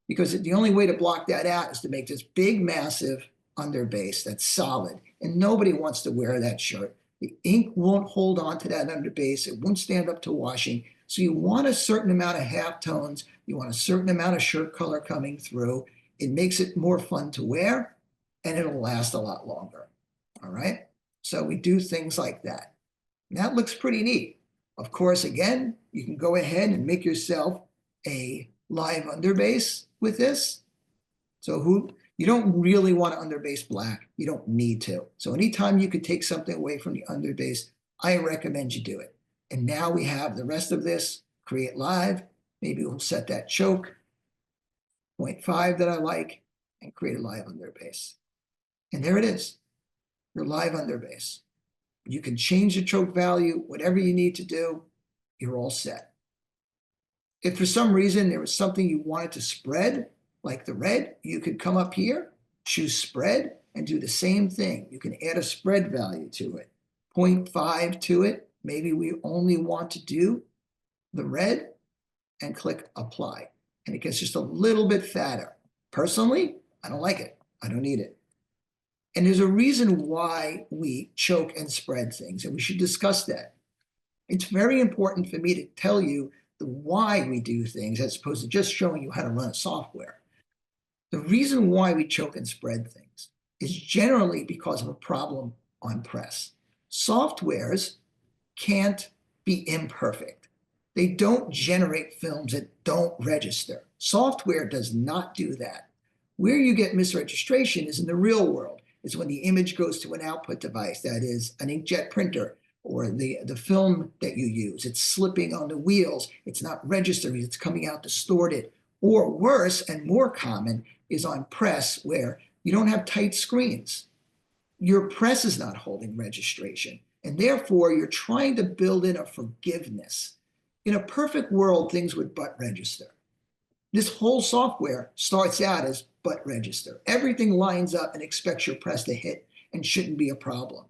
Because the only way to block that out is to make this big, massive underbase that's solid. And nobody wants to wear that shirt. The ink won't hold on to that underbase. It won't stand up to washing. So you want a certain amount of halftones. You want a certain amount of shirt color coming through. It makes it more fun to wear, and it'll last a lot longer. All right? So we do things like that. And that looks pretty neat. Of course, again, you can go ahead and make yourself a live underbase with this. So you don't really want to underbase black. You don't need to. So anytime you could take something away from the underbase, I recommend you do it. And now we have the rest of this, create live. Maybe we'll set that choke, 0.5 that I like, and create a live underbase. And there it is, your live underbase. You can change the choke value, whatever you need to do, you're all set. If for some reason there was something you wanted to spread, like the red, you could come up here, choose spread, and do the same thing. You can add a spread value to it, 0.5 to it. Maybe we only want to do the red, and click apply. And it gets just a little bit fatter. Personally, I don't like it. I don't need it. And there's a reason why we choke and spread things, and we should discuss that. It's very important for me to tell you the why we do things as opposed to just showing you how to run a software. The reason why we choke and spread things is generally because of a problem on press. Softwares can't be imperfect. They don't generate films that don't register. Software does not do that. Where you get misregistration is in the real world. It's when the image goes to an output device, that is an inkjet printer, or the film that you use. It's slipping on the wheels. It's not registering. It's coming out distorted. Or worse and more common is on press, where you don't have tight screens. Your press is not holding registration, and therefore you're trying to build in a forgiveness. In a perfect world, things would butt register. This whole software starts out as butt register. Everything lines up and expects your press to hit and shouldn't be a problem.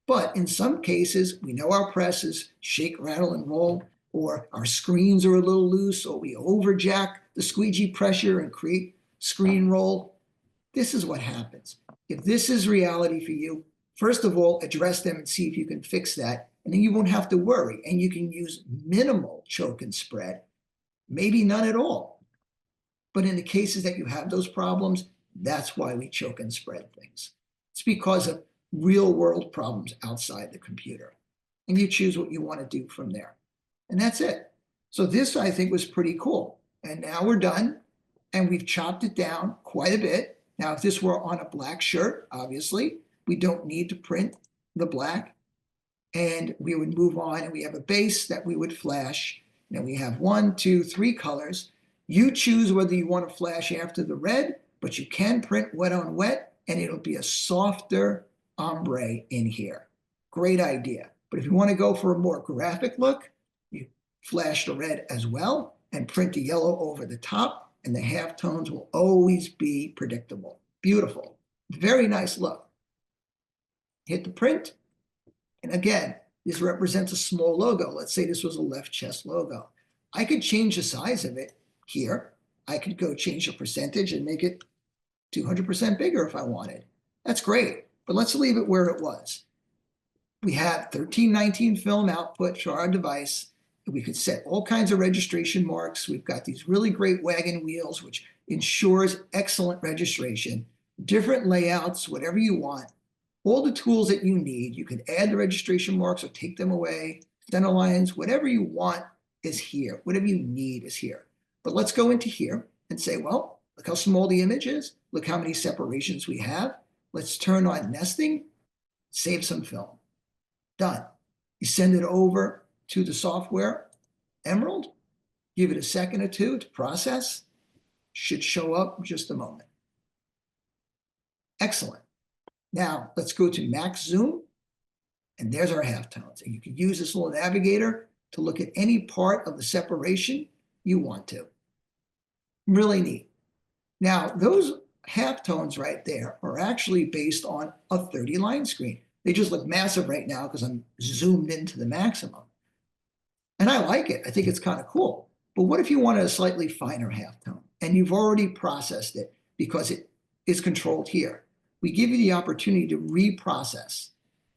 But in some cases, we know our presses shake, rattle, and roll, or our screens are a little loose, or we overjack the squeegee pressure and create screen roll. This is what happens. If this is reality for you, first of all, address them and see if you can fix that, and then you won't have to worry, and you can use minimal choke and spread, maybe none at all. But in the cases that you have those problems, that's why we choke and spread things. It's because of real world problems outside the computer. And you choose what you want to do from there. And that's it. So this, I think, was pretty cool. And now we're done. And we've chopped it down quite a bit. Now, if this were on a black shirt, obviously, we don't need to print the black. And we would move on, and we have a base that we would flash. Now we have 1, 2, 3 colors. You choose whether you want to flash after the red, but you can print wet on wet, and it'll be a softer ombre in here. Great idea. But if you want to go for a more graphic look, you flash the red as well and print the yellow over the top, and the halftones will always be predictable. Beautiful. Very nice look. Hit the print. And again, this represents a small logo. Let's say this was a left chest logo. I could change the size of it here. I could go change the percentage and make it 200% bigger if I wanted. That's great, but let's leave it where it was. We have 1319 film output for our device. We could set all kinds of registration marks. We've got these really great wagon wheels, which ensures excellent registration, different layouts, whatever you want, all the tools that you need. You can add the registration marks or take them away, center lines, whatever you want is here. Whatever you need is here. But let's go into here and say, well, look how small the image is. Look how many separations we have. Let's turn on nesting, save some film. Done. You send it over to the software, Emerald, give it a second or two to process. Should show up in just a moment. Excellent. Now let's go to max zoom, and there's our halftones. And you can use this little navigator to look at any part of the separation you want to. Really neat. Now those halftones right there are actually based on a 30-line screen. They just look massive right now because I'm zoomed into the maximum. And I like it. I think it's kind of cool. But what if you wanted a slightly finer halftone and you've already processed it because it is controlled here? We give you the opportunity to reprocess.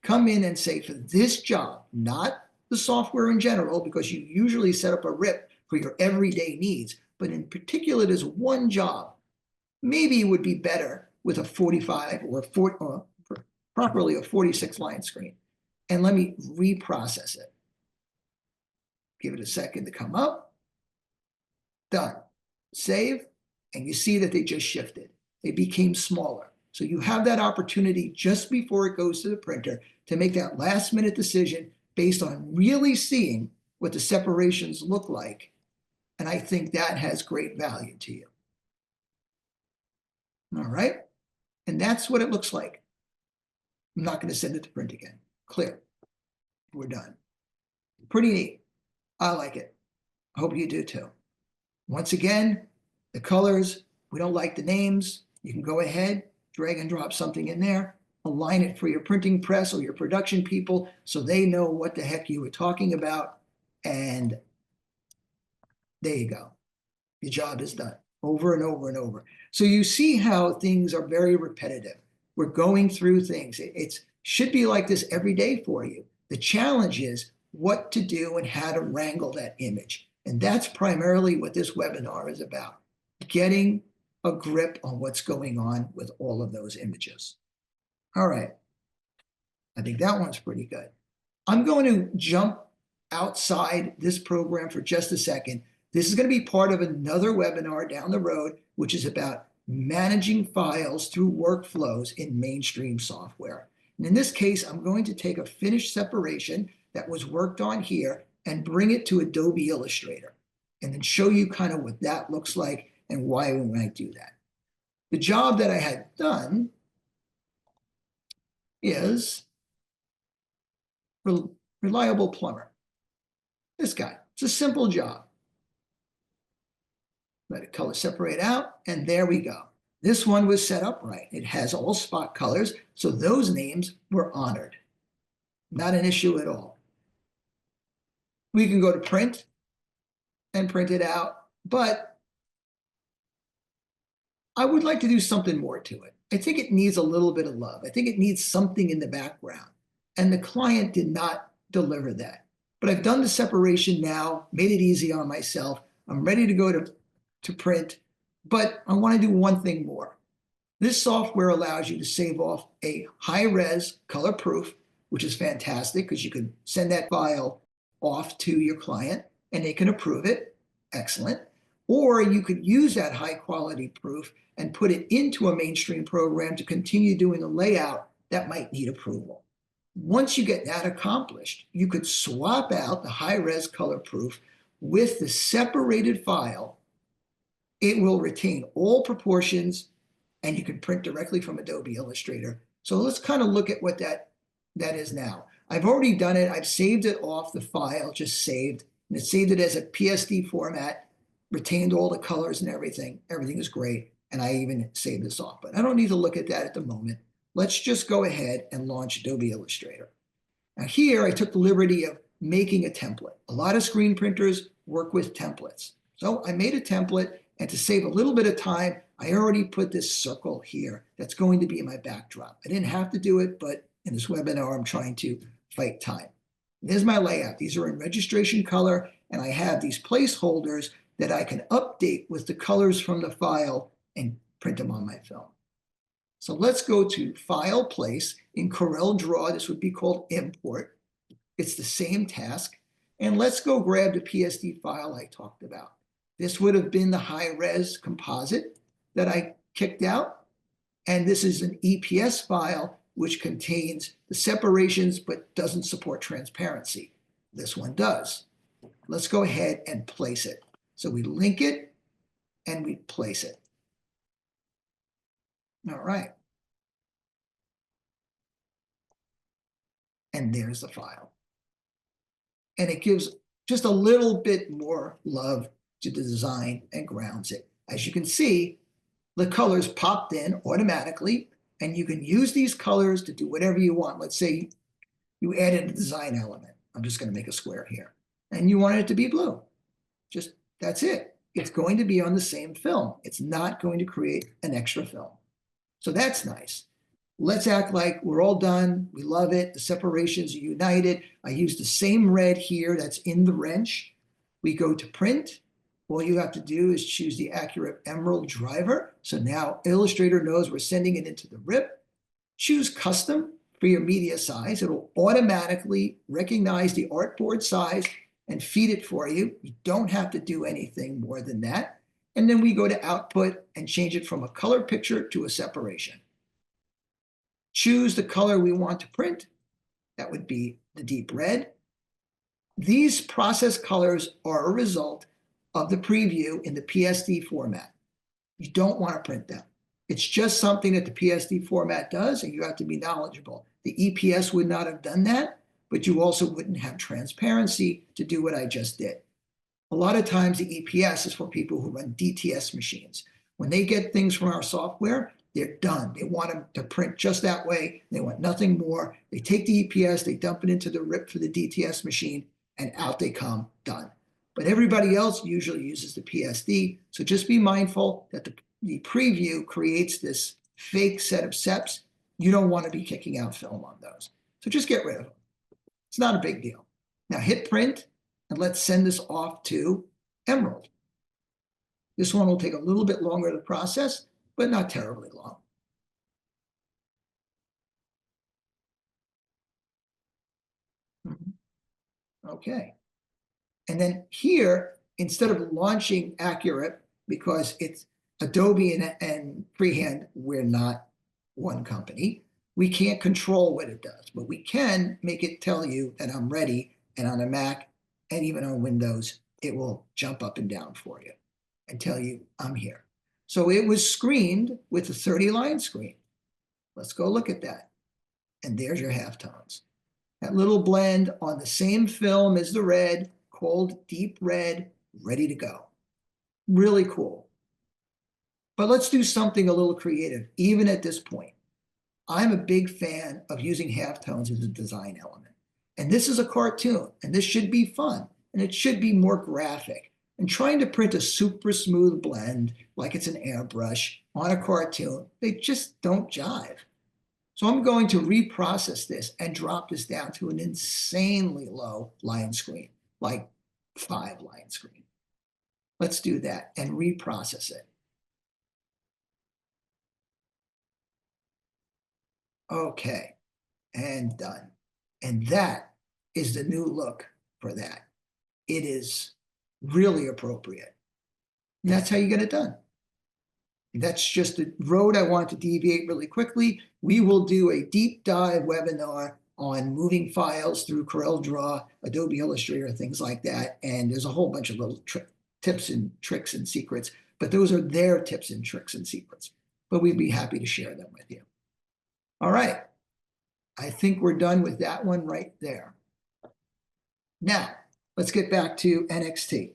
Come in and say, for this job, not the software in general, because you usually set up a RIP for your everyday needs, but in particular, there's one job. Maybe it would be better with a 45 or 40, or properly a 46-line screen. And let me reprocess it. Give it a second to come up. Done. Save, and you see that they just shifted. They became smaller. So you have that opportunity just before it goes to the printer to make that last-minute decision based on really seeing what the separations look like. And I think that has great value to you. All right. And that's what it looks like. I'm not going to send it to print again. Clear. We're done. Pretty neat. I like it. I hope you do too. Once again, the colors, we don't like the names. You can go ahead, drag and drop something in there, align it for your printing press or your production people so they know what the heck you were talking about. And there you go. Your job is done over and over and over. So you see how things are very repetitive. We're going through things. It should be like this every day for you. The challenge is what to do and how to wrangle that image. And that's primarily what this webinar is about, getting a grip on what's going on with all of those images. All right. I think that one's pretty good. I'm going to jump outside this program for just a second. This is going to be part of another webinar down the road, which is about managing files through workflows in mainstream software. And in this case, I'm going to take a finished separation that was worked on here and bring it to Adobe Illustrator and then show you kind of what that looks like and why we might do that. The job that I had done is Reliable Plumber. This guy. It's a simple job. Let it color separate out, and there we go. This one was set up right. It has all spot colors, so those names were honored. Not an issue at all. We can go to print and print it out, but I would like to do something more to it. I think it needs a little bit of love. I think it needs something in the background, and the client did not deliver that. But I've done the separation now, made it easy on myself. I'm ready to go to print, but I want to do one thing more. This software allows you to save off a high-res color proof, which is fantastic because you can send that file off to your client and they can approve it. Excellent. Or you could use that high-quality proof and put it into a mainstream program to continue doing a layout that might need approval. Once you get that accomplished, you could swap out the high-res color proof with the separated file. It will retain all proportions, and you can print directly from Adobe Illustrator. So let's kind of look at what that is now. I've already done it. I've saved it off the file, just saved, and it saved it as a PSD format, retained all the colors and everything. Everything is great, and I even saved this off. But I don't need to look at that at the moment. Let's just go ahead and launch Adobe Illustrator. Now here, I took the liberty of making a template. A lot of screen printers work with templates. So I made a template. And to save a little bit of time, I already put this circle here that's going to be my backdrop. I didn't have to do it, but in this webinar, I'm trying to fight time. There's my layout. These are in registration color, and I have these placeholders that I can update with the colors from the file and print them on my film. So let's go to File, Place. In Corel Draw, this would be called Import. It's the same task. And let's go grab the PSD file I talked about. This would have been the high-res composite that I kicked out. And this is an EPS file, which contains the separations but doesn't support transparency. This one does. Let's go ahead and place it. So we link it and we place it. All right. And there's the file. And it gives just a little bit more love to the design and grounds it. As you can see, the colors popped in automatically, and you can use these colors to do whatever you want. Let's say you added a design element. I'm just going to make a square here. And you want it to be blue. Just, that's it. It's going to be on the same film. It's not going to create an extra film. So that's nice. Let's act like we're all done. We love it. The separations are united. I use the same red here that's in the wrench. We go to print. All you have to do is choose the accurate emerald driver. So now Illustrator knows we're sending it into the RIP. Choose custom for your media size. It'll automatically recognize the artboard size and feed it for you. You don't have to do anything more than that. And then we go to output and change it from a color picture to a separation. Choose the color we want to print. That would be the deep red. These process colors are a result of the preview in the PSD format. You don't want to print them. It's just something that the PSD format does, and you have to be knowledgeable. The EPS would not have done that, but you also wouldn't have transparency to do what I just did. A lot of times the EPS is for people who run DTS machines. When they get things from our software, they're done. They want them to print just that way. They want nothing more. They take the EPS, they dump it into the RIP for the DTS machine, and out they come, done. But everybody else usually uses the PSD. So just be mindful that the preview creates this fake set of Seps. You don't want to be kicking out film on those. So just get rid of them. It's not a big deal. Now hit print, and let's send this off to Emerald. This one will take a little bit longer to process, but not terribly long. Okay. And then here, instead of launching Accurate, because it's Adobe and Freehand, we're not one company, we can't control what it does, but we can make it tell you that I'm ready, and on a Mac and even on Windows, it will jump up and down for you and tell you I'm here. So it was screened with a 30-line screen. Let's go look at that. And there's your halftones. That little blend on the same film as the red, called deep red, ready to go. Really cool. But let's do something a little creative, even at this point. I'm a big fan of using halftones as a design element. And this is a cartoon, and this should be fun, and it should be more graphic. And trying to print a super smooth blend like it's an airbrush on a cartoon, they just don't jive. So I'm going to reprocess this and drop this down to an insanely low line screen, like 5-line screen. Let's do that and reprocess it. Okay, and done. And that is the new look for that. It is really appropriate. And that's how you get it done. That's just the road I want to deviate really quickly. We will do a deep dive webinar on moving files through Corel Draw, Adobe Illustrator, things like that. And there's a whole bunch of little tips and tricks and secrets, but those are their tips and tricks and secrets. But we'd be happy to share them with you. All right. I think we're done with that one right there. Now, let's get back to NXT.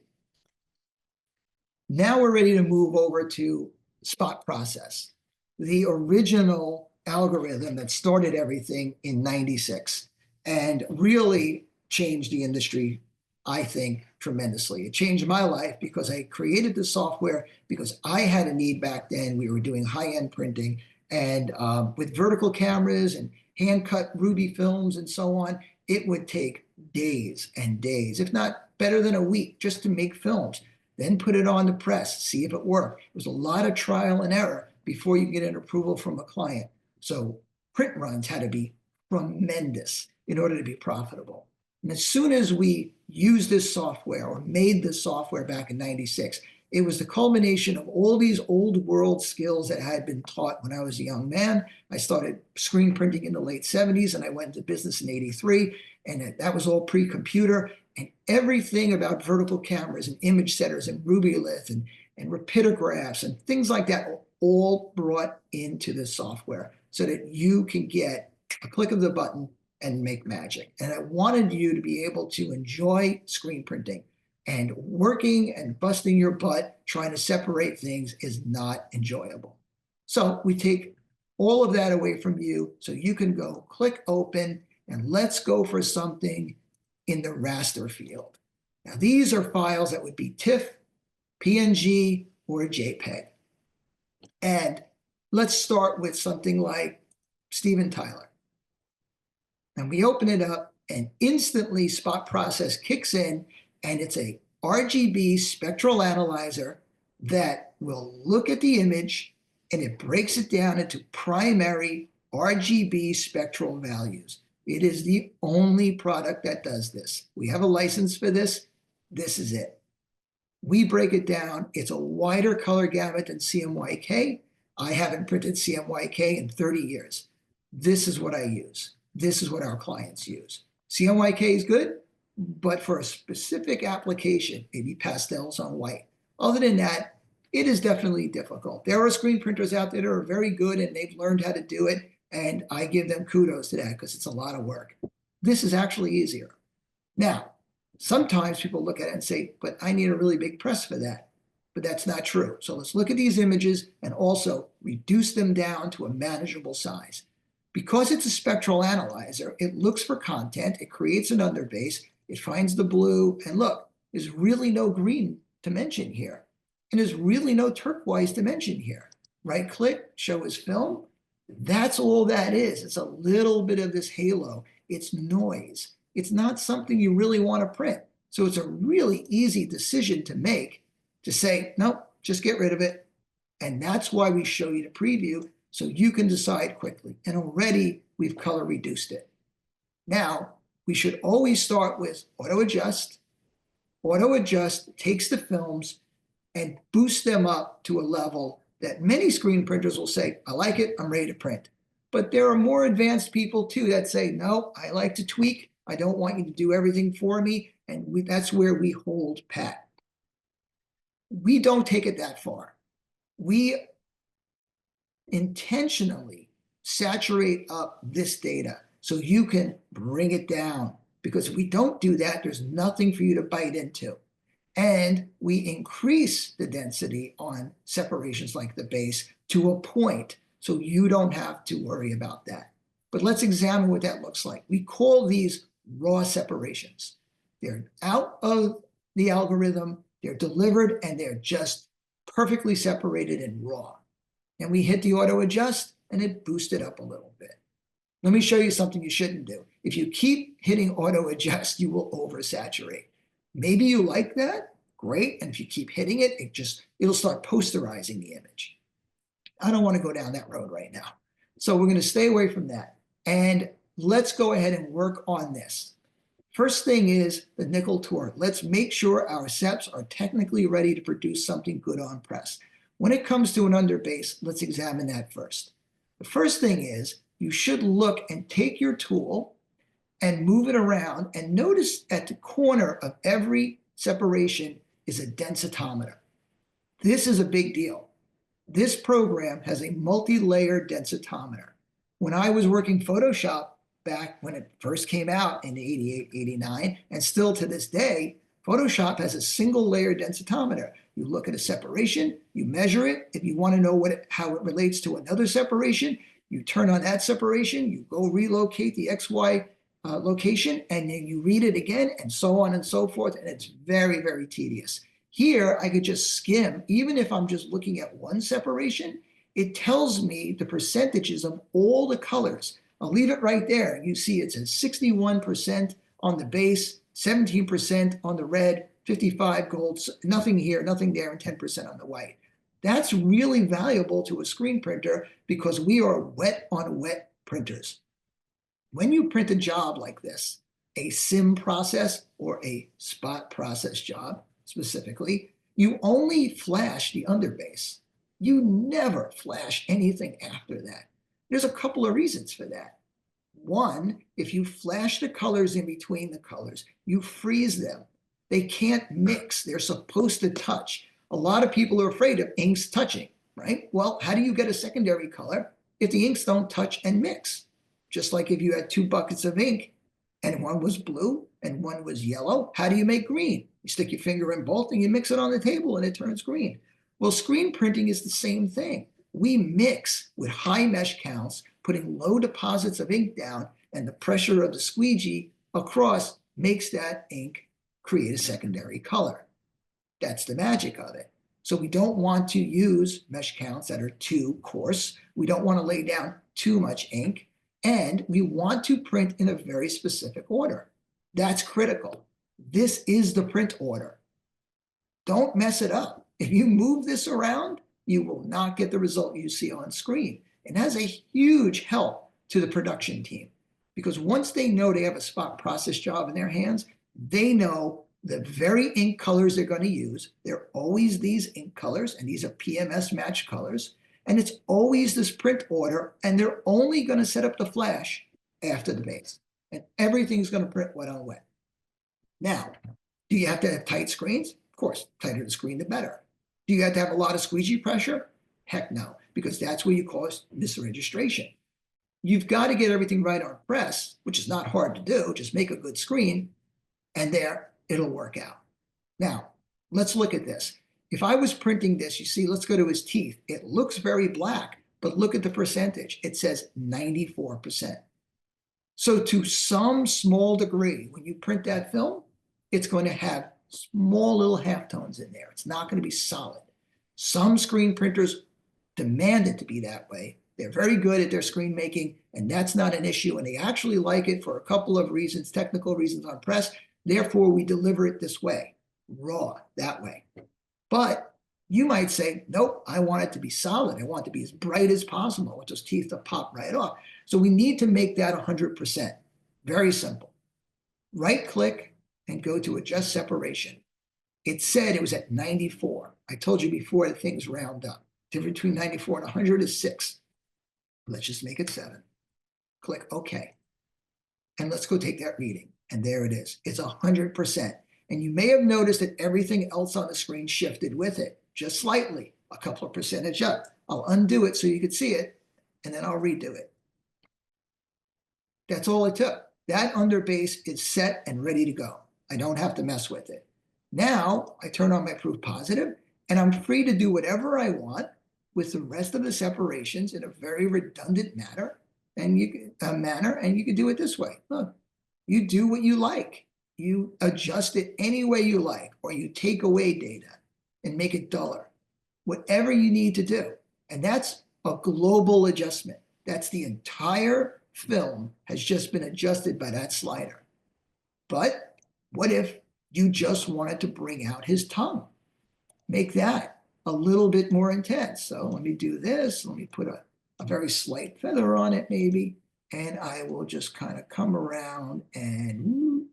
Now we're ready to move over to spot process, the original algorithm that started everything in '96 and really changed the industry, I think, tremendously. It changed my life because I created the software because I had a need back then. We were doing high-end printing, and with vertical cameras and hand-cut Ruby films and so on, it would take days and days, if not better than a week, just to make films, then put it on the press, see if it worked. It was a lot of trial and error before you get an approval from a client. So print runs had to be tremendous in order to be profitable. And as soon as we used this software or made this software back in '96, it was the culmination of all these old world skills that I had been taught when I was a young man. I started screen printing in the late '70s, and I went into business in '83, and that was all pre-computer. And everything about vertical cameras and image setters and Rubylith and rapidographs and things like that are all brought into the software so that you can get a click of the button and make magic. And I wanted you to be able to enjoy screen printing. And working and busting your butt trying to separate things is not enjoyable. So we take all of that away from you so you can go click open and let's go for something in the raster field. Now these are files that would be TIFF, PNG, or JPEG. And let's start with something like Steven Tyler. And we open it up and instantly Spot Process kicks in, and it's a RGB spectral analyzer that will look at the image and it breaks it down into primary RGB spectral values. It is the only product that does this. We have a license for this. This is it. We break it down. It's a wider color gamut than CMYK. I haven't printed CMYK in 30 years. This is what I use. This is what our clients use. CMYK is good, but for a specific application, maybe pastels on white. Other than that, it is definitely difficult. There are screen printers out there that are very good and they've learned how to do it, and I give them kudos to that because it's a lot of work. This is actually easier. Now, sometimes people look at it and say, but I need a really big press for that. But that's not true. So let's look at these images and also reduce them down to a manageable size. Because it's a spectral analyzer, it looks for content, it creates an underbase, it finds the blue, and look, there's really no green to mention here. And there's really no turquoise to mention here. Right click, show as film. That's all that is. It's a little bit of this halo. It's noise. It's not something you really want to print. So it's a really easy decision to make to say, nope, just get rid of it. And that's why we show you the preview so you can decide quickly. And already we've color reduced it. Now, we should always start with auto adjust. Auto adjust takes the films and boosts them up to a level that many screen printers will say, I like it, I'm ready to print. But there are more advanced people too that say, no, I like to tweak. I don't want you to do everything for me. And that's where we hold pat. We don't take it that far. We intentionally saturate up this data so you can bring it down, because if we don't do that, there's nothing for you to bite into. And we increase the density on separations like the base to a point so you don't have to worry about that. But let's examine what that looks like. We call these raw separations. They're out of the algorithm, they're delivered, and they're just perfectly separated and raw. And we hit the auto adjust and it boosted up a little bit. Let me show you something you shouldn't do. If you keep hitting auto adjust, you will oversaturate. Maybe you like that, great. And if you keep hitting it, it'll start posterizing the image. I don't want to go down that road right now. So we're going to stay away from that. And let's go ahead and work on this. First thing is the nickel tour. Let's make sure our Seps are technically ready to produce something good on press. When it comes to an underbase, let's examine that first. The first thing is you should look and take your tool and move it around and notice at the corner of every separation is a densitometer. This is a big deal. This program has a multi-layered densitometer. When I was working Photoshop back when it first came out in 88, 89, and still to this day, Photoshop has a single layer densitometer. You look at a separation, you measure it. If you want to know how it relates to another separation, you turn on that separation, you go relocate the XY location, and then you read it again, and so on and so forth, and it's very, very tedious. Here, I could just skim. Even if I'm just looking at one separation, it tells me the percentages of all the colors I'll leave it right there. You see it says 61% on the base, 17% on the red, 55 gold, nothing here, nothing there, and 10% on the white. That's really valuable to a screen printer because we are wet on wet printers. When you print a job like this, a sim process or a spot process job specifically, you only flash the underbase. You never flash anything after that. There's a couple of reasons for that. One, if you flash the colors in between the colors, you freeze them. They can't mix. They're supposed to touch. A lot of people are afraid of inks touching, right? Well, how do you get a secondary color if the inks don't touch and mix? Just like if you had 2 buckets of ink and one was blue and one was yellow, how do you make green? You stick your finger in both and you mix it on the table and it turns green. Well, screen printing is the same thing. We mix with high mesh counts, putting low deposits of ink down, and the pressure of the squeegee across makes that ink create a secondary color. That's the magic of it. So we don't want to use mesh counts that are too coarse. We don't want to lay down too much ink. And we want to print in a very specific order. That's critical. This is the print order. Don't mess it up. If you move this around, you will not get the result you see on screen. And that's a huge help to the production team because once they know they have a spot process job in their hands, they know the very ink colors they're going to use. They're always these ink colors, and these are PMS match colors. And it's always this print order, and they're only going to set up the flash after the base. And everything's going to print wet on wet. Now, do you have to have tight screens? Of course, tighter the screen, the better. Do you have to have a lot of squeegee pressure? Heck no, because that's where you cause misregistration. You've got to get everything right on press, which is not hard to do. Just make a good screen, and there, it'll work out. Now, let's look at this. If I was printing this, you see, let's go to his teeth. It looks very black, but look at the percentage. It says 94%. So to some small degree, when you print that film, it's going to have small little halftones in there. It's not going to be solid. Some screen printers demand it to be that way. They're very good at their screen making, and that's not an issue. And they actually like it for a couple of reasons, technical reasons on press. Therefore, we deliver it this way, raw, that way. But you might say, nope, I want it to be solid. I want it to be as bright as possible. I want those teeth to pop right off. So we need to make that 100%. Very simple. Right click and go to adjust separation. It said it was at 94. I told you before that things round up. Difference between 94 and 100 is 6. Let's just make it 7. Click OK. And let's go take that reading. And there it is. It's 100%. And you may have noticed that everything else on the screen shifted with it, just slightly, a couple of percentage up. I'll undo it so you can see it, and then I'll redo it. That's all it took. That underbase is set and ready to go. I don't have to mess with it. Now I turn on my proof positive, and I'm free to do whatever I want with the rest of the separations in a very redundant manner, and you can do it this way. Look, you do what you like. You adjust it any way you like, or you take away data and make it duller. Whatever you need to do. And that's a global adjustment. That's the entire film has just been adjusted by that slider. But what if you just wanted to bring out his tongue? Make that a little bit more intense. So let me do this. Let me put a very slight feather on it maybe. And I will just kind of come around and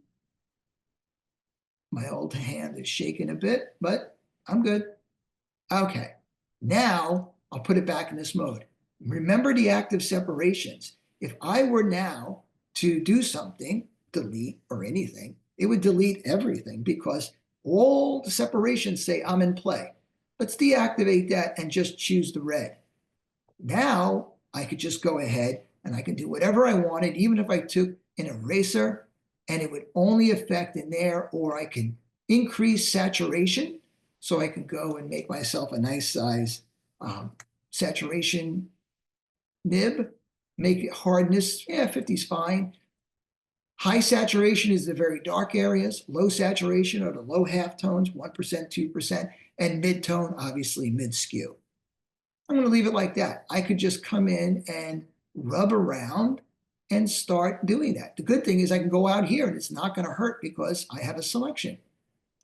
my old hand is shaking a bit, but I'm good. Okay, now I'll put it back in this mode. Remember the active separations. If I were now to do something, delete or anything, it would delete everything because all the separations say I'm in play. Let's deactivate that and just choose the red. Now I could just go ahead and I can do whatever I wanted, even if I took an eraser, and it would only affect in there, or I can increase saturation. So I can go and make myself a nice size saturation nib, make it hardness, 50 is fine. High saturation is the very dark areas. Low saturation are the low halftones, 1%, 2%, and mid-tone, obviously mid-skew. I'm going to leave it like that. I could just come in and rub around and start doing that. The good thing is I can go out here and it's not going to hurt because I have a selection.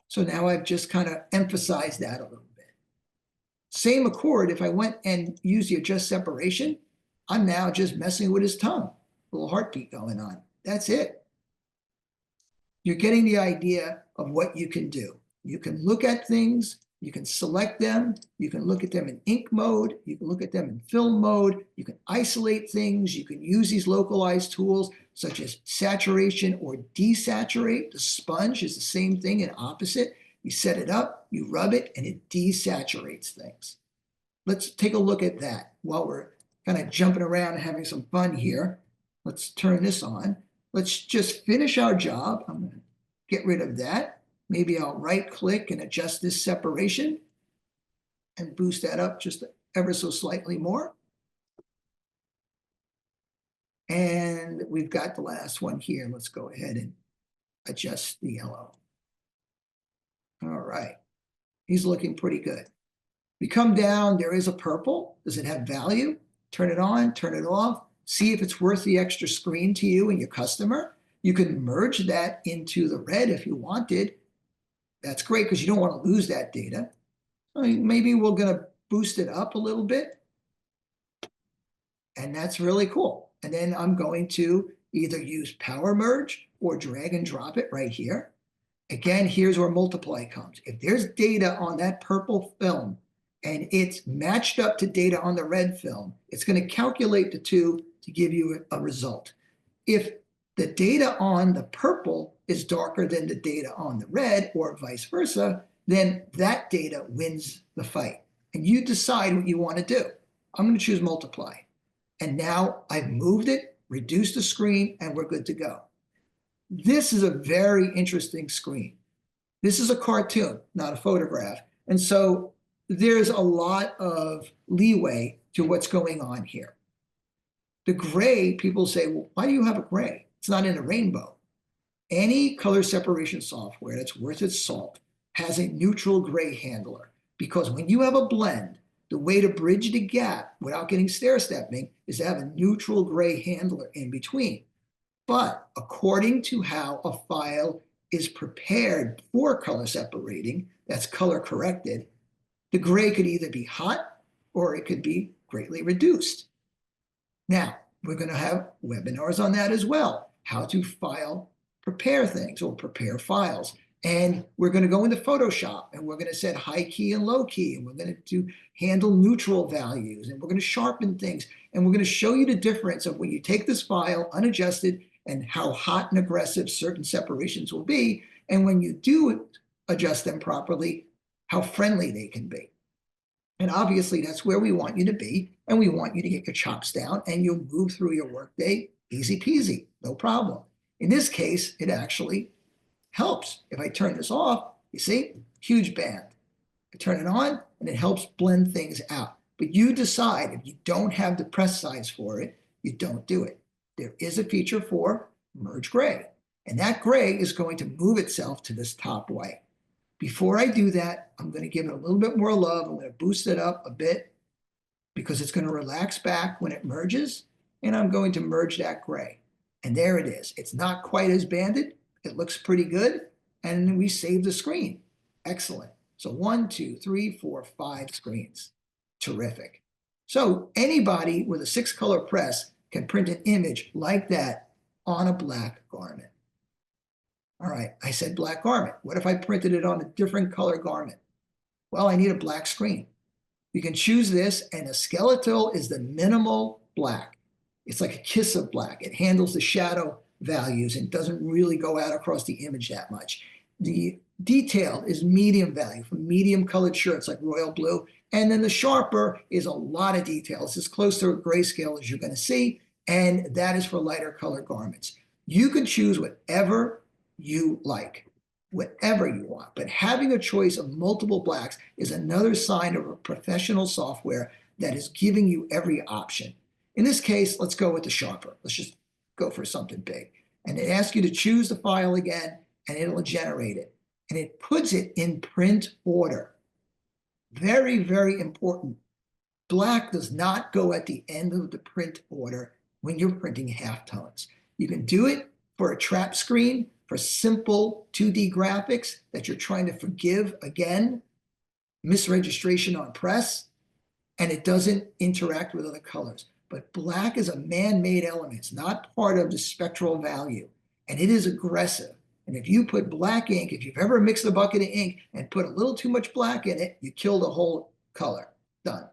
So now I've just kind of emphasized that a little bit. Same accord, if I went and used the adjust separation, I'm now just messing with his tongue. A little heartbeat going on. That's it. You're getting the idea of what you can do. You can look at things, you can select them, you can look at them in ink mode, you can look at them in film mode, you can isolate things, you can use these localized tools such as saturation or desaturate. The sponge is the same thing and opposite. You set it up, you rub it, and it desaturates things. Let's take a look at that while we're kind of jumping around and having some fun here. Let's turn this on. Let's just finish our job. I'm going to get rid of that. Maybe I'll right click and adjust this separation and boost that up just ever so slightly more. And we've got the last one here. Let's go ahead and adjust the yellow. All right. He's looking pretty good. We come down, there is a purple. Does it have value? Turn it on, turn it off. See if it's worth the extra screen to you and your customer. You can merge that into the red if you wanted. That's great because you don't want to lose that data. Maybe we're going to boost it up a little bit. And that's really cool. And then I'm going to either use power merge or drag and drop it right here. Again, here's where multiply comes. If there's data on that purple film and it's matched up to data on the red film, it's going to calculate the two to give you a result. If the data on the purple is darker than the data on the red or vice versa, then that data wins the fight. And you decide what you want to do. I'm going to choose multiply. And now I've moved it, reduced the screen, and we're good to go. This is a very interesting screen. This is a cartoon, not a photograph. And so there's a lot of leeway to what's going on here. The gray, people say, well, why do you have a gray? It's not in a rainbow. Any color separation software that's worth its salt has a neutral gray handler, because when you have a blend, the way to bridge the gap without getting stair-stepping is to have a neutral gray handler in between. But according to how a file is prepared for color separating, that's color corrected, the gray could either be hot or it could be greatly reduced. Now, we're going to have webinars on that as well, how to file prepare things or prepare files. And we're going to go into Photoshop and we're going to set high key and low key, and we're going to handle neutral values, and we're going to sharpen things, and we're going to show you the difference of when you take this file unadjusted and how hot and aggressive certain separations will be, and when you do adjust them properly, how friendly they can be. And obviously that's where we want you to be, and we want you to get your chops down and you'll move through your workday easy peasy, no problem. In this case, it actually helps. If I turn this off, you see, huge band. I turn it on and it helps blend things out. But you decide, if you don't have the press size for it, you don't do it. There is a feature for merge gray, and that gray is going to move itself to this top white. Before I do that, I'm going to give it a little bit more love. I'm going to boost it up a bit because it's going to relax back when it merges, and I'm going to merge that gray. And there it is. It's not quite as banded. It looks pretty good, and then we save the screen. Excellent. So 1, 2, 3, 4, 5 screens. Terrific. So anybody with a 6-color press can print an image like that on a black garment. All right, I said black garment. What if I printed it on a different color garment? Well, I need a black screen. You can choose this, and a skeletal is the minimal black. It's like a kiss of black. It handles the shadow values and doesn't really go out across the image that much. The detailed is medium value for medium colored shirts like royal blue. And then the sharper is a lot of details. It's as close to a grayscale as you're going to see. And that is for lighter color garments. You can choose whatever you like, whatever you want. But having a choice of multiple blacks is another sign of a professional software that is giving you every option. In this case, let's go with the sharper. Let's just go for something big. And it asks you to choose the file again, and it'll generate it. And it puts it in print order. Very, very important. Black does not go at the end of the print order. when you're printing halftones. You can do it for a trap screen, for simple 2D graphics that you're trying to forgive, again, misregistration on press, and it doesn't interact with other colors. But black is a man-made element. It's not part of the spectral value, and it is aggressive. And if you put black ink, if you've ever mixed a bucket of ink and put a little too much black in it, you kill the whole color. Done.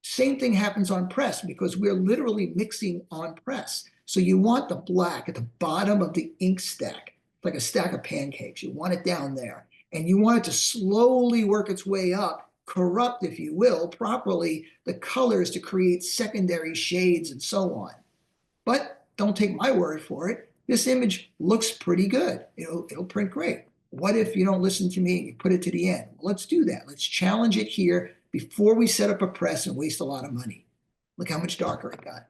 Same thing happens on press because we're literally mixing on press. So you want the black at the bottom of the ink stack, like a stack of pancakes. You want it down there. And you want it to slowly work its way up, corrupt, if you will, properly the colors to create secondary shades and so on. But don't take my word for it. This image looks pretty good. It'll print great. What if you don't listen to me and you put it to the end? Well, let's do that. Let's challenge it here before we set up a press and waste a lot of money. Look how much darker it got.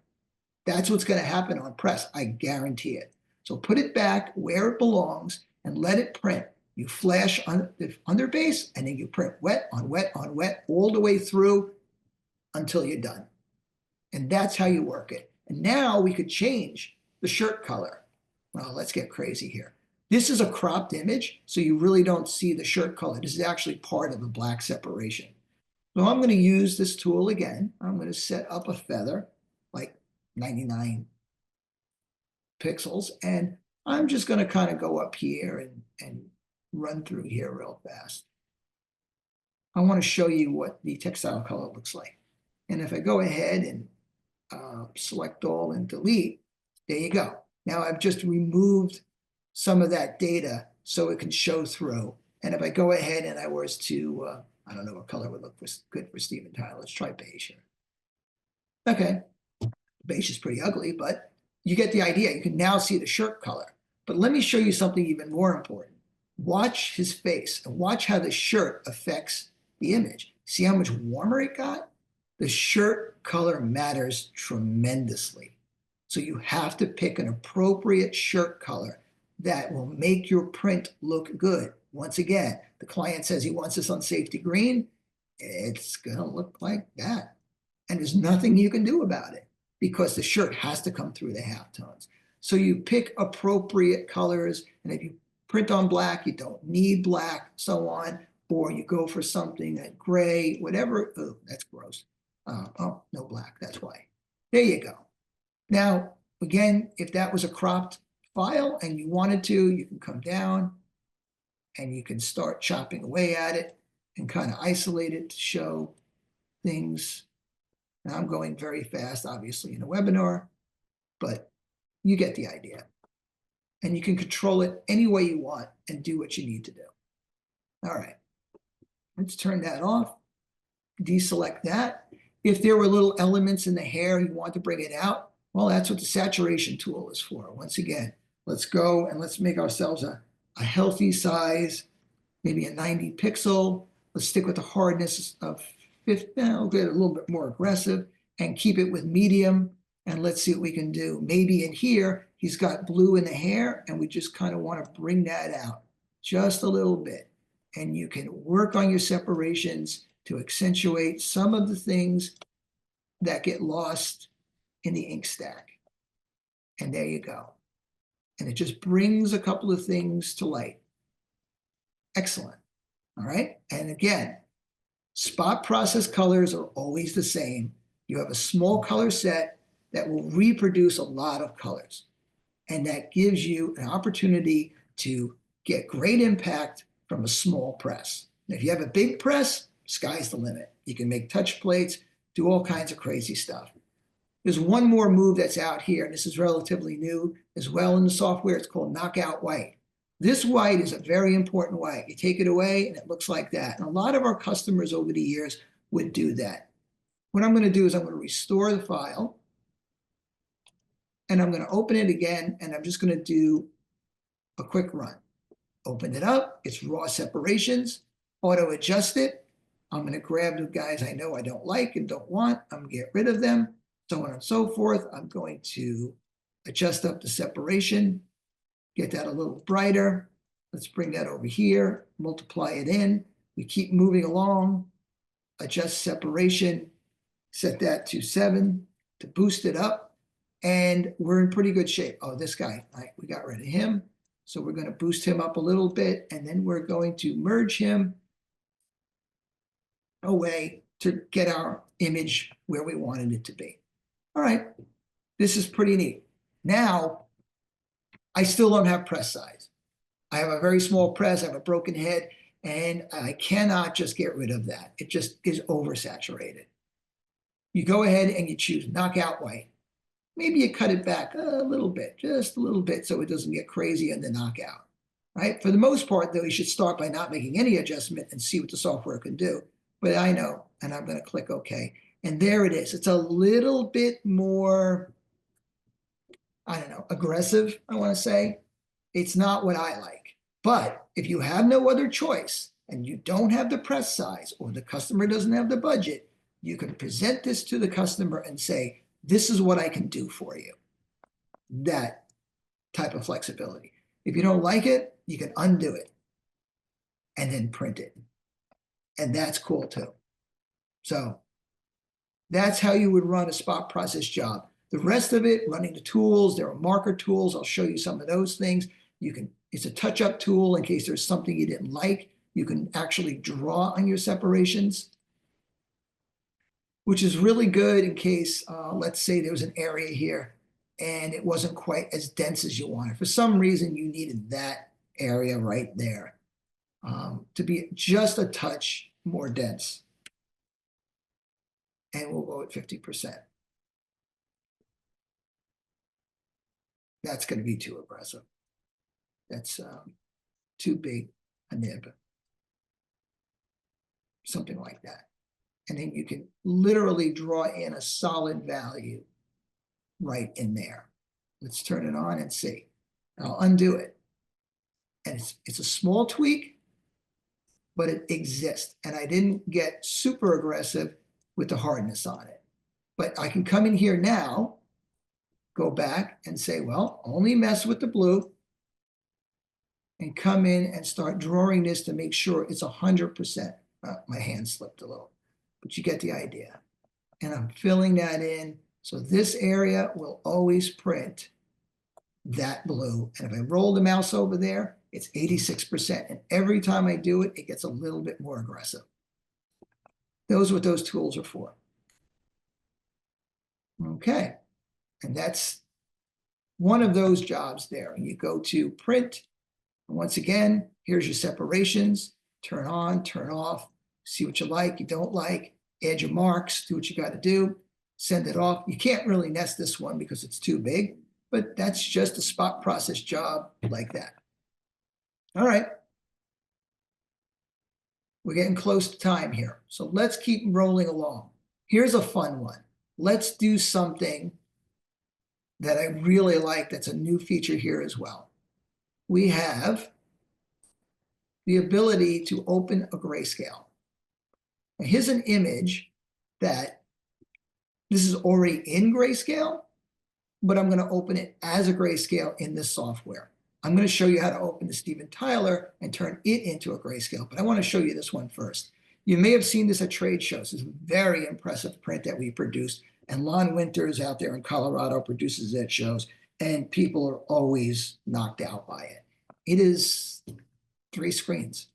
That's what's going to happen on press. I guarantee it. So put it back where it belongs and let it print. You flash on the underbase and then you print wet on wet on wet all the way through until you're done. And that's how you work it. And now we could change the shirt color. Well, let's get crazy here. This is a cropped image, so you really don't see the shirt color. This is actually part of the black separation. So I'm going to use this tool again. I'm going to set up a feather, like 99 pixels, and I'm just going to kind of go up here and run through here real fast. I want to show you what the textile color looks like. And if I go ahead and select all and delete, there you go. Now I've just removed some of that data so it can show through. And if I go ahead and I was to, I don't know what color would look good for Steven Tyler. Let's try beige here. Okay, beige is pretty ugly, but you get the idea. You can now see the shirt color. But let me show you something even more important. Watch his face and watch how the shirt affects the image. See how much warmer it got? The shirt color matters tremendously. So you have to pick an appropriate shirt color that will make your print look good. Once again, the client says he wants this on safety green. It's going to look like that. And there's nothing you can do about it because the shirt has to come through the halftones. So you pick appropriate colors. And if you print on black, you don't need black, so on. Or you go for something that gray, whatever. Oh, that's gross. Oh, no black. That's why. There you go. Now, again, if that was a cropped file and you wanted to, you can come down and you can start chopping away at it and kind of isolate it to show things. Now I'm going very fast, obviously, in a webinar, but you get the idea. And you can control it any way you want and do what you need to do. All right, let's turn that off, deselect that. If there were little elements in the hair you want to bring it out, well, that's what the saturation tool is for. Once again, let's go and let's make ourselves a healthy size, maybe a 90 pixel. Let's stick with the hardness of 50. I'll get a little bit more aggressive and keep it with medium. And let's see what we can do. Maybe in here, he's got blue in the hair, and we just kind of want to bring that out just a little bit. And you can work on your separations to accentuate some of the things that get lost in the ink stack. And there you go. And it just brings a couple of things to light. Excellent. All right. And again, spot process colors are always the same. You have a small color set that will reproduce a lot of colors. And that gives you an opportunity to get great impact from a small press. And if you have a big press, sky's the limit. You can make touch plates, do all kinds of crazy stuff. There's one more move that's out here, and this is relatively new as well in the software. It's called Knockout White. This white is a very important white. You take it away, and it looks like that. And a lot of our customers over the years would do that. What I'm going to do is I'm going to restore the file, and I'm going to open it again, and I'm just going to do a quick run. Open it up. It's raw separations. Auto adjust it. I'm going to grab the guys I know I don't like and don't want. I'm going to get rid of them. So on and so forth. I'm going to adjust up the separation, get that a little brighter. Let's bring that over here, multiply it in. We keep moving along, adjust separation, set that to 7 to boost it up. and we're in pretty good shape. Oh, this guy, we got rid of him. So we're going to boost him up a little bit, and then we're going to merge him away to get our image where we wanted it to be. All right, this is pretty neat. Now, I still don't have press size. I have a very small press, I have a broken head, and I cannot just get rid of that. It just is oversaturated. You go ahead and you choose knockout white. Maybe you cut it back a little bit, just a little bit, so it doesn't get crazy in the knockout, right? For the most part, though, you should start by not making any adjustment and see what the software can do. But I know, and I'm going to click OK. And there it is. It's a little bit more, I don't know, aggressive, I want to say. It's not what I like. But if you have no other choice and you don't have the press size or the customer doesn't have the budget, you can present this to the customer and say, this is what I can do for you. That type of flexibility. If you don't like it, you can undo it and then print it. And that's cool too. So that's how you would run a spot process job. The rest of it, running the tools, there are marker tools. I'll show you some of those things. It's a touch-up tool in case there's something you didn't like. You can actually draw on your separations, which is really good in case, let's say there was an area here and it wasn't quite as dense as you wanted. For some reason, you needed that area right there to be just a touch more dense. And we'll go at 50%. That's going to be too aggressive. That's too big a nib. Something like that. And then you can literally draw in a solid value right in there. Let's turn it on and see. I'll undo it. And it's a small tweak, but it exists. And I didn't get super aggressive with the hardness on it. But I can come in here now, go back and say, well, only mess with the blue, and come in and start drawing this to make sure it's 100%. My hand slipped a little, but you get the idea. And I'm filling that in. So this area will always print that blue. And if I roll the mouse over there, it's 86%. And every time I do it, it gets a little bit more aggressive. Those are what those tools are for. Okay. And that's one of those jobs there. And you go to print. And once again, here's your separations. Turn on, turn off. See what you like, you don't like. Add your marks, do what you got to do. Send it off. You can't really nest this one because it's too big, but that's just a spot process job like that. All right. We're getting close to time here. So let's keep rolling along. Here's a fun one. Let's do something that I really like that's a new feature here as well. We have the ability to open a grayscale. Now, here's an image that this is already in grayscale, but I'm going to open it as a grayscale in this software. I'm going to show you how to open the Steven Tyler and turn it into a grayscale, but I want to show you this one first. You may have seen this at trade shows. It's a very impressive print that we produced, and Lon Winters out there in Colorado produces it at shows, and people are always knocked out by it. It is 3 screens.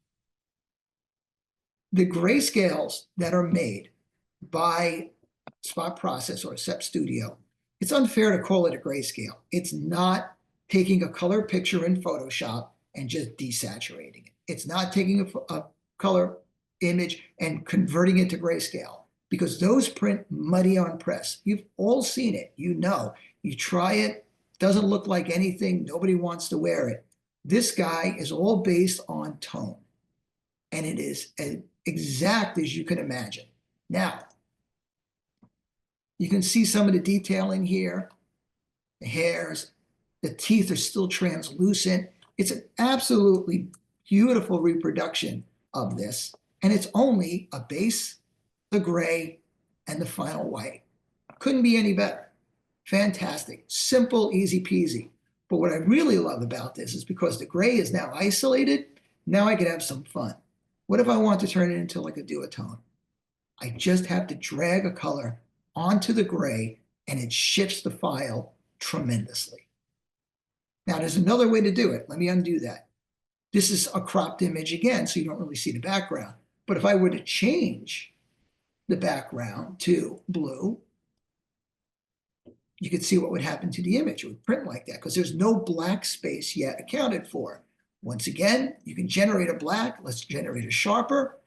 The grayscales that are made by Spot Process or Sep Studio, it's unfair to call it a grayscale. It's not taking a color picture in Photoshop and just desaturating it. It's not taking a color image and converting it to grayscale, because those print muddy on press. You've all seen it. You know, you try it, doesn't look like anything. Nobody wants to wear it. This guy is all based on tone, and it is as exact as you can imagine. Now, you can see some of the detailing here, the hairs, the teeth are still translucent. It's an absolutely beautiful reproduction of this, and it's only a base, the gray, and the final white. Couldn't be any better. Fantastic, simple, easy peasy. But what I really love about this is because the gray is now isolated, now I can have some fun. What if I want to turn it into like a duotone? I just have to drag a color onto the gray and it shifts the file tremendously. Now, there's another way to do it. Let me undo that. This is a cropped image again, so you don't really see the background. But if I were to change the background to blue, you could see what would happen to the image. It would print like that because there's no black space yet accounted for. Once again, you can generate a black. Let's generate a sharper.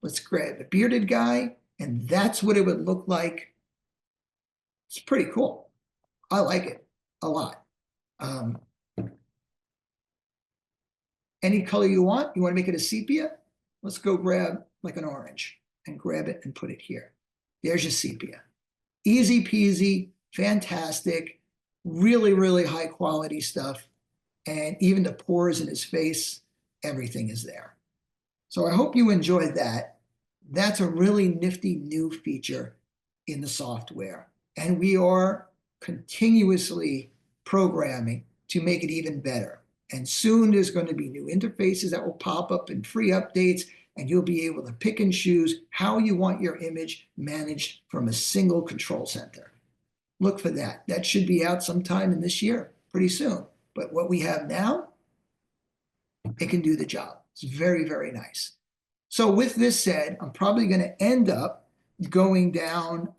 Let's grab the bearded guy, and that's what it would look like. It's pretty cool. I like it a lot. Any color you want. You want to make it a sepia? Let's go grab like an orange and grab it and put it here. There's your sepia. Easy peasy, fantastic, really, really high quality stuff. And even the pores in his face, everything is there. So I hope you enjoyed that. That's a really nifty new feature in the software. And we are continuously programming to make it even better. And soon there's going to be new interfaces that will pop up and free updates, and you'll be able to pick and choose how you want your image managed from a single control center. Look for that. That should be out sometime in this year, pretty soon. But what we have now, it can do the job. It's very, very nice. So with this said, I'm probably going to end up going down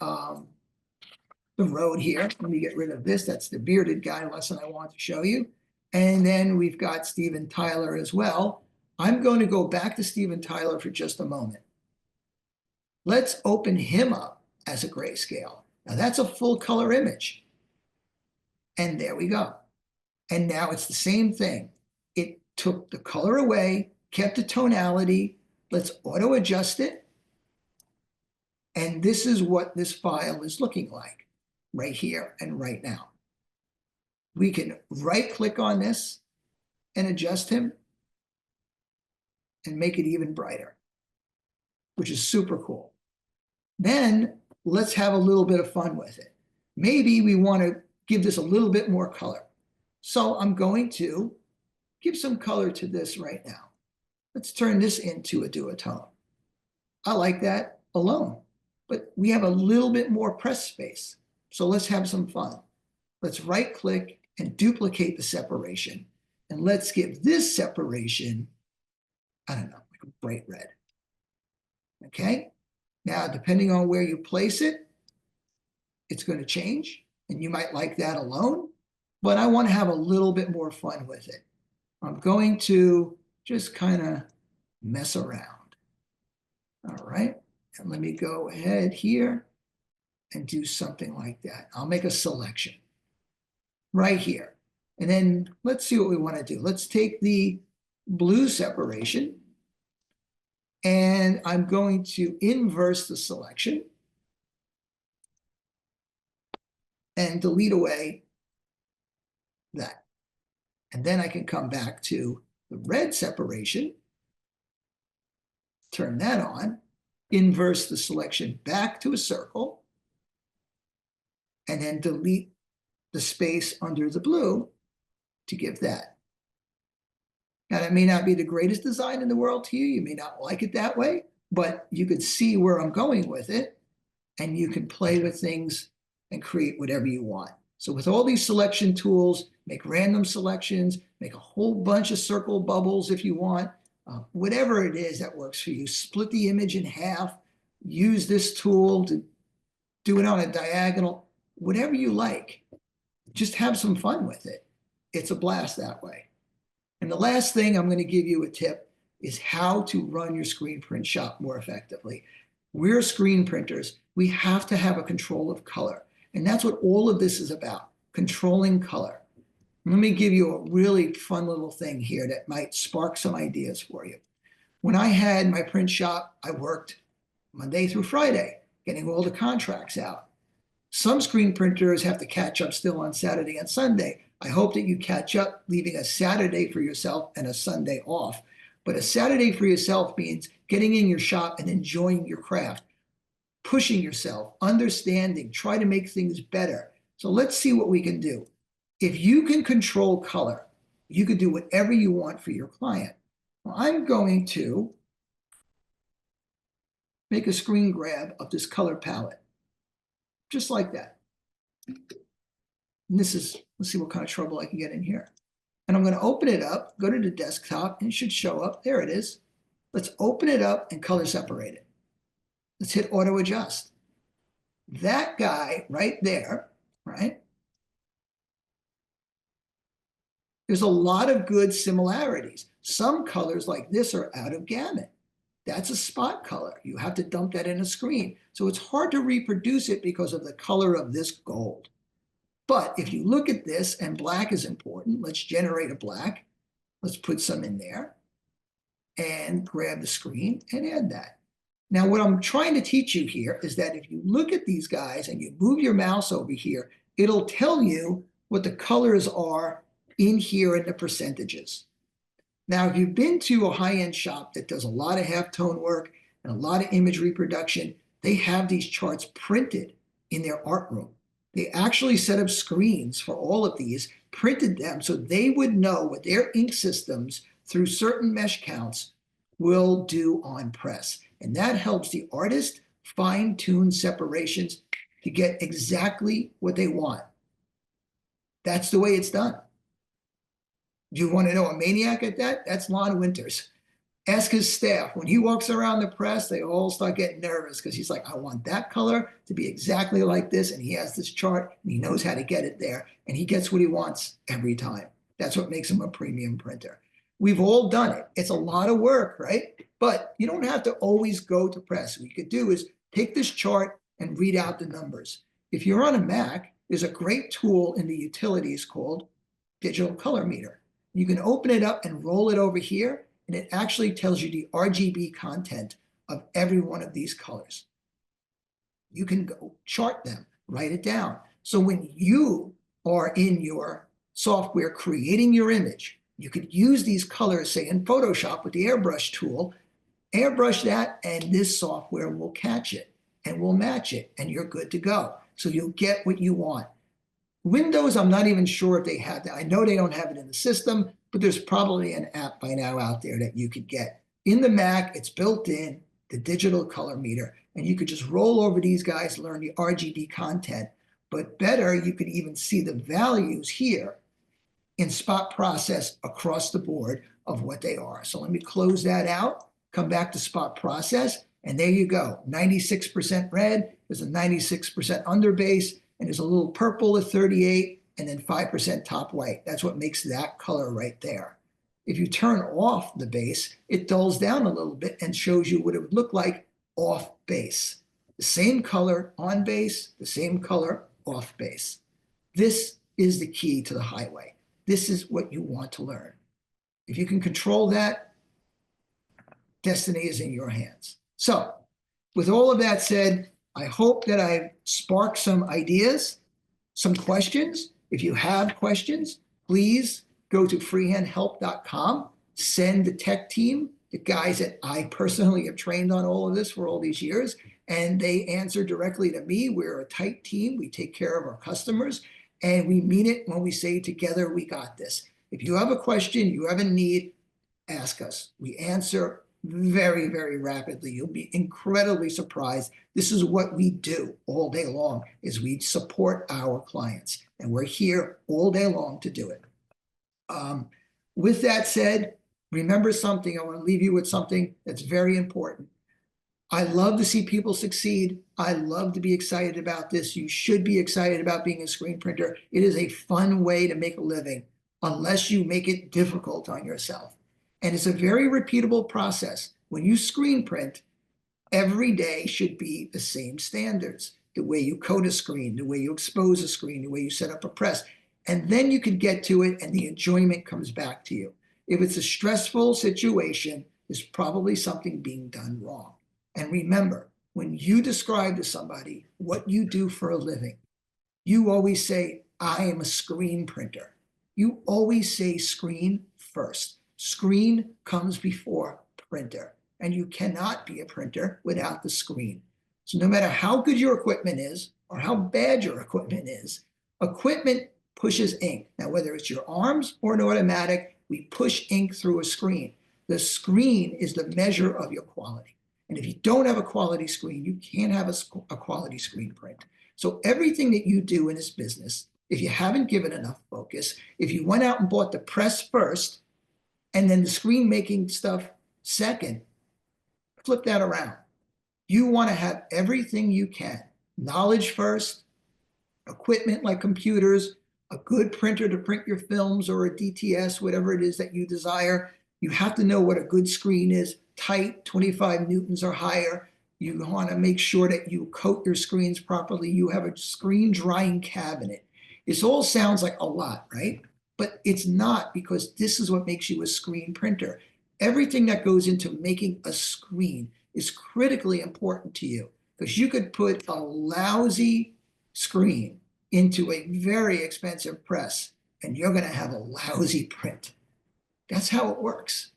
the road here. Let me get rid of this. That's the bearded guy lesson I want to show you. And then we've got Steven Tyler as well. I'm going to go back to Steven Tyler for just a moment. Let's open him up as a grayscale. Now that's a full color image. And there we go. And now it's the same thing. It took the color away, kept the tonality. Let's auto adjust it. And this is what this file is looking like right here and right now. We can right click on this and adjust him and make it even brighter, which is super cool. Then let's have a little bit of fun with it. Maybe we want to give this a little bit more color. So I'm going to give some color to this right now. Let's turn this into a duotone. I like that alone, but we have a little bit more press space. So let's have some fun. Let's right click and duplicate the separation. And let's give this separation, I don't know, like a bright red. Okay. Now, depending on where you place it, it's going to change. And you might like that alone, but I want to have a little bit more fun with it. I'm going to just kind of mess around. All right. And let me go ahead here and do something like that. I'll make a selection right here. And then let's see what we want to do. Let's take the blue separation, and I'm going to inverse the selection and delete away that. And then I can come back to the red separation, turn that on, inverse the selection back to a circle, and then delete the space under the blue to give that. Now, that may not be the greatest design in the world to you. You may not like it that way, but you could see where I'm going with it, and you can play with things and create whatever you want. So with all these selection tools, make random selections, make a whole bunch of circle bubbles if you want, whatever it is that works for you. Split the image in half, use this tool to do it on a diagonal, whatever you like. Just have some fun with it. It's a blast that way. And the last thing I'm going to give you a tip is how to run your screen print shop more effectively. We're screen printers. We have to have a control of color. And that's what all of this is about, controlling color. Let me give you a really fun little thing here that might spark some ideas for you. When I had my print shop, I worked Monday through Friday, getting all the contracts out. Some screen printers have to catch up still on Saturday and Sunday. I hope that you catch up, leaving a Saturday for yourself and a Sunday off. But a Saturday for yourself means getting in your shop and enjoying your craft, pushing yourself, understanding, try to make things better. So let's see what we can do. If you can control color, you can do whatever you want for your client. Well, I'm going to make a screen grab of this color palette, just like that. And this is, let's see what kind of trouble I can get in here. And I'm going to open it up, go to the desktop, and it should show up. There it is. Let's open it up and color separate it. Let's hit auto adjust. That guy right there, right? There's a lot of good similarities. Some colors like this are out of gamut. That's a spot color. You have to dump that in a screen. So it's hard to reproduce it because of the color of this gold. But if you look at this, and black is important, let's generate a black. Let's put some in there and grab the screen and add that. Now, what I'm trying to teach you here is that if you look at these guys and you move your mouse over here, it'll tell you what the colors are in here in the percentages. Now, if you've been to a high-end shop that does a lot of halftone work and a lot of image reproduction, they have these charts printed in their art room. They actually set up screens for all of these, printed them so they would know what their ink systems through certain mesh counts will do on press. And that helps the artist fine-tune separations to get exactly what they want. That's the way it's done. Do you want to know a maniac at that? That's Lon Winters. Ask his staff. When he walks around the press, they all start getting nervous because he's like, I want that color to be exactly like this. And he has this chart and he knows how to get it there. And he gets what he wants every time. That's what makes him a premium printer. We've all done it. It's a lot of work, right? But you don't have to always go to press. What you could do is take this chart and read out the numbers. If you're on a Mac, there's a great tool in the utilities called Digital Color Meter. You can open it up and roll it over here, and it actually tells you the RGB content of every one of these colors. You can go chart them, write it down. So when you are in your software creating your image, you could use these colors, say in Photoshop with the airbrush tool, airbrush that, and this software will catch it and will match it, and you're good to go. So you'll get what you want. Windows, I'm not even sure if they have that. I know they don't have it in the system, but there's probably an app by now out there that you could get. In the Mac, it's built in, the digital color meter, and you could just roll over these guys, learn the RGB content. But better, you could even see the values here in spot process across the board of what they are. So let me close that out, come back to spot process, and there you go. 96% red, there's a 96% underbase, and there's a little purple at 38, and then 5% top white. That's what makes that color right there. If you turn off the base, it dulls down a little bit and shows you what it would look like off base. The same color on base, the same color off base. This is the key to the highway. This is what you want to learn. If you can control that, destiny is in your hands. So, with all of that said, I hope that I've sparked some ideas, some questions. If you have questions, please go to freehandhelp.com, send the tech team, the guys that I personally have trained on all of this for all these years, and they answer directly to me. We're a tight team. We take care of our customers, and we mean it when we say together we got this. If you have a question, you have a need, ask us. We answer very, very rapidly. You'll be incredibly surprised. This is what we do all day long, is we support our clients, and we're here all day long to do it. With that said, remember something. I want to leave you with something that's very important. I love to see people succeed. I love to be excited about this. You should be excited about being a screen printer. It is a fun way to make a living, unless you make it difficult on yourself. And it's a very repeatable process. When you screen print, every day should be the same standards. The way you code a screen, the way you expose a screen, the way you set up a press. And then you can get to it and the enjoyment comes back to you. If it's a stressful situation, there's probably something being done wrong. And remember, when you describe to somebody what you do for a living, you always say, I am a screen printer. You always say screen first. Screen comes before printer, and you cannot be a printer without the screen. So no matter how good your equipment is or how bad your equipment is, equipment pushes ink. Now, whether it's your arms or an automatic, we push ink through a screen. The screen is the measure of your quality. And if you don't have a quality screen, you can't have a quality screen print. So everything that you do in this business if you haven't given enough focus, if you went out and bought the press first and then the screen making stuff second, flip that around. You want to have everything you can. Knowledge first, equipment like computers, a good printer to print your films or a DTS, whatever it is that you desire. You have to know what a good screen is, tight, 25 newtons or higher. You want to make sure that you coat your screens properly. You have a screen drying cabinet. This all sounds like a lot, right? But it's not, because this is what makes you a screen printer. Everything that goes into making a screen is critically important to you, because you could put a lousy screen into a very expensive press and you're going to have a lousy print. That's how it works.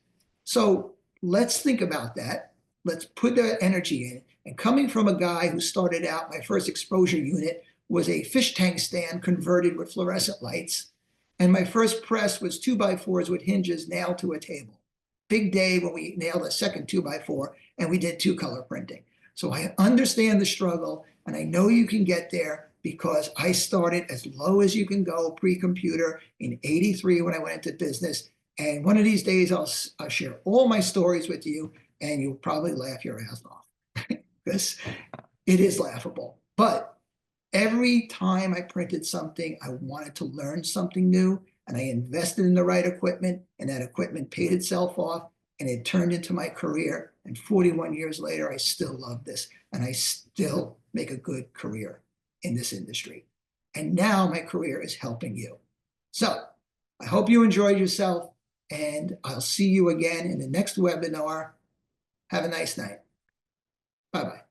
So let's think about that. Let's put that energy in. And coming from a guy who started out, my first exposure unit was a fish tank stand converted with fluorescent lights. And my first press was 2x4s with hinges nailed to a table. Big day when we nailed a second 2x4 and we did 2-color printing. So I understand the struggle, and I know you can get there, because I started as low as you can go pre-computer in '83 when I went into business. And one of these days I'll share all my stories with you, and you'll probably laugh your ass off because it is laughable. But every time I printed something, I wanted to learn something new, and I invested in the right equipment, and that equipment paid itself off, and it turned into my career. And 41 years later, I still love this, and I still make a good career in this industry. And now my career is helping you. So I hope you enjoyed yourself, and I'll see you again in the next webinar. Have a nice night. Bye-bye.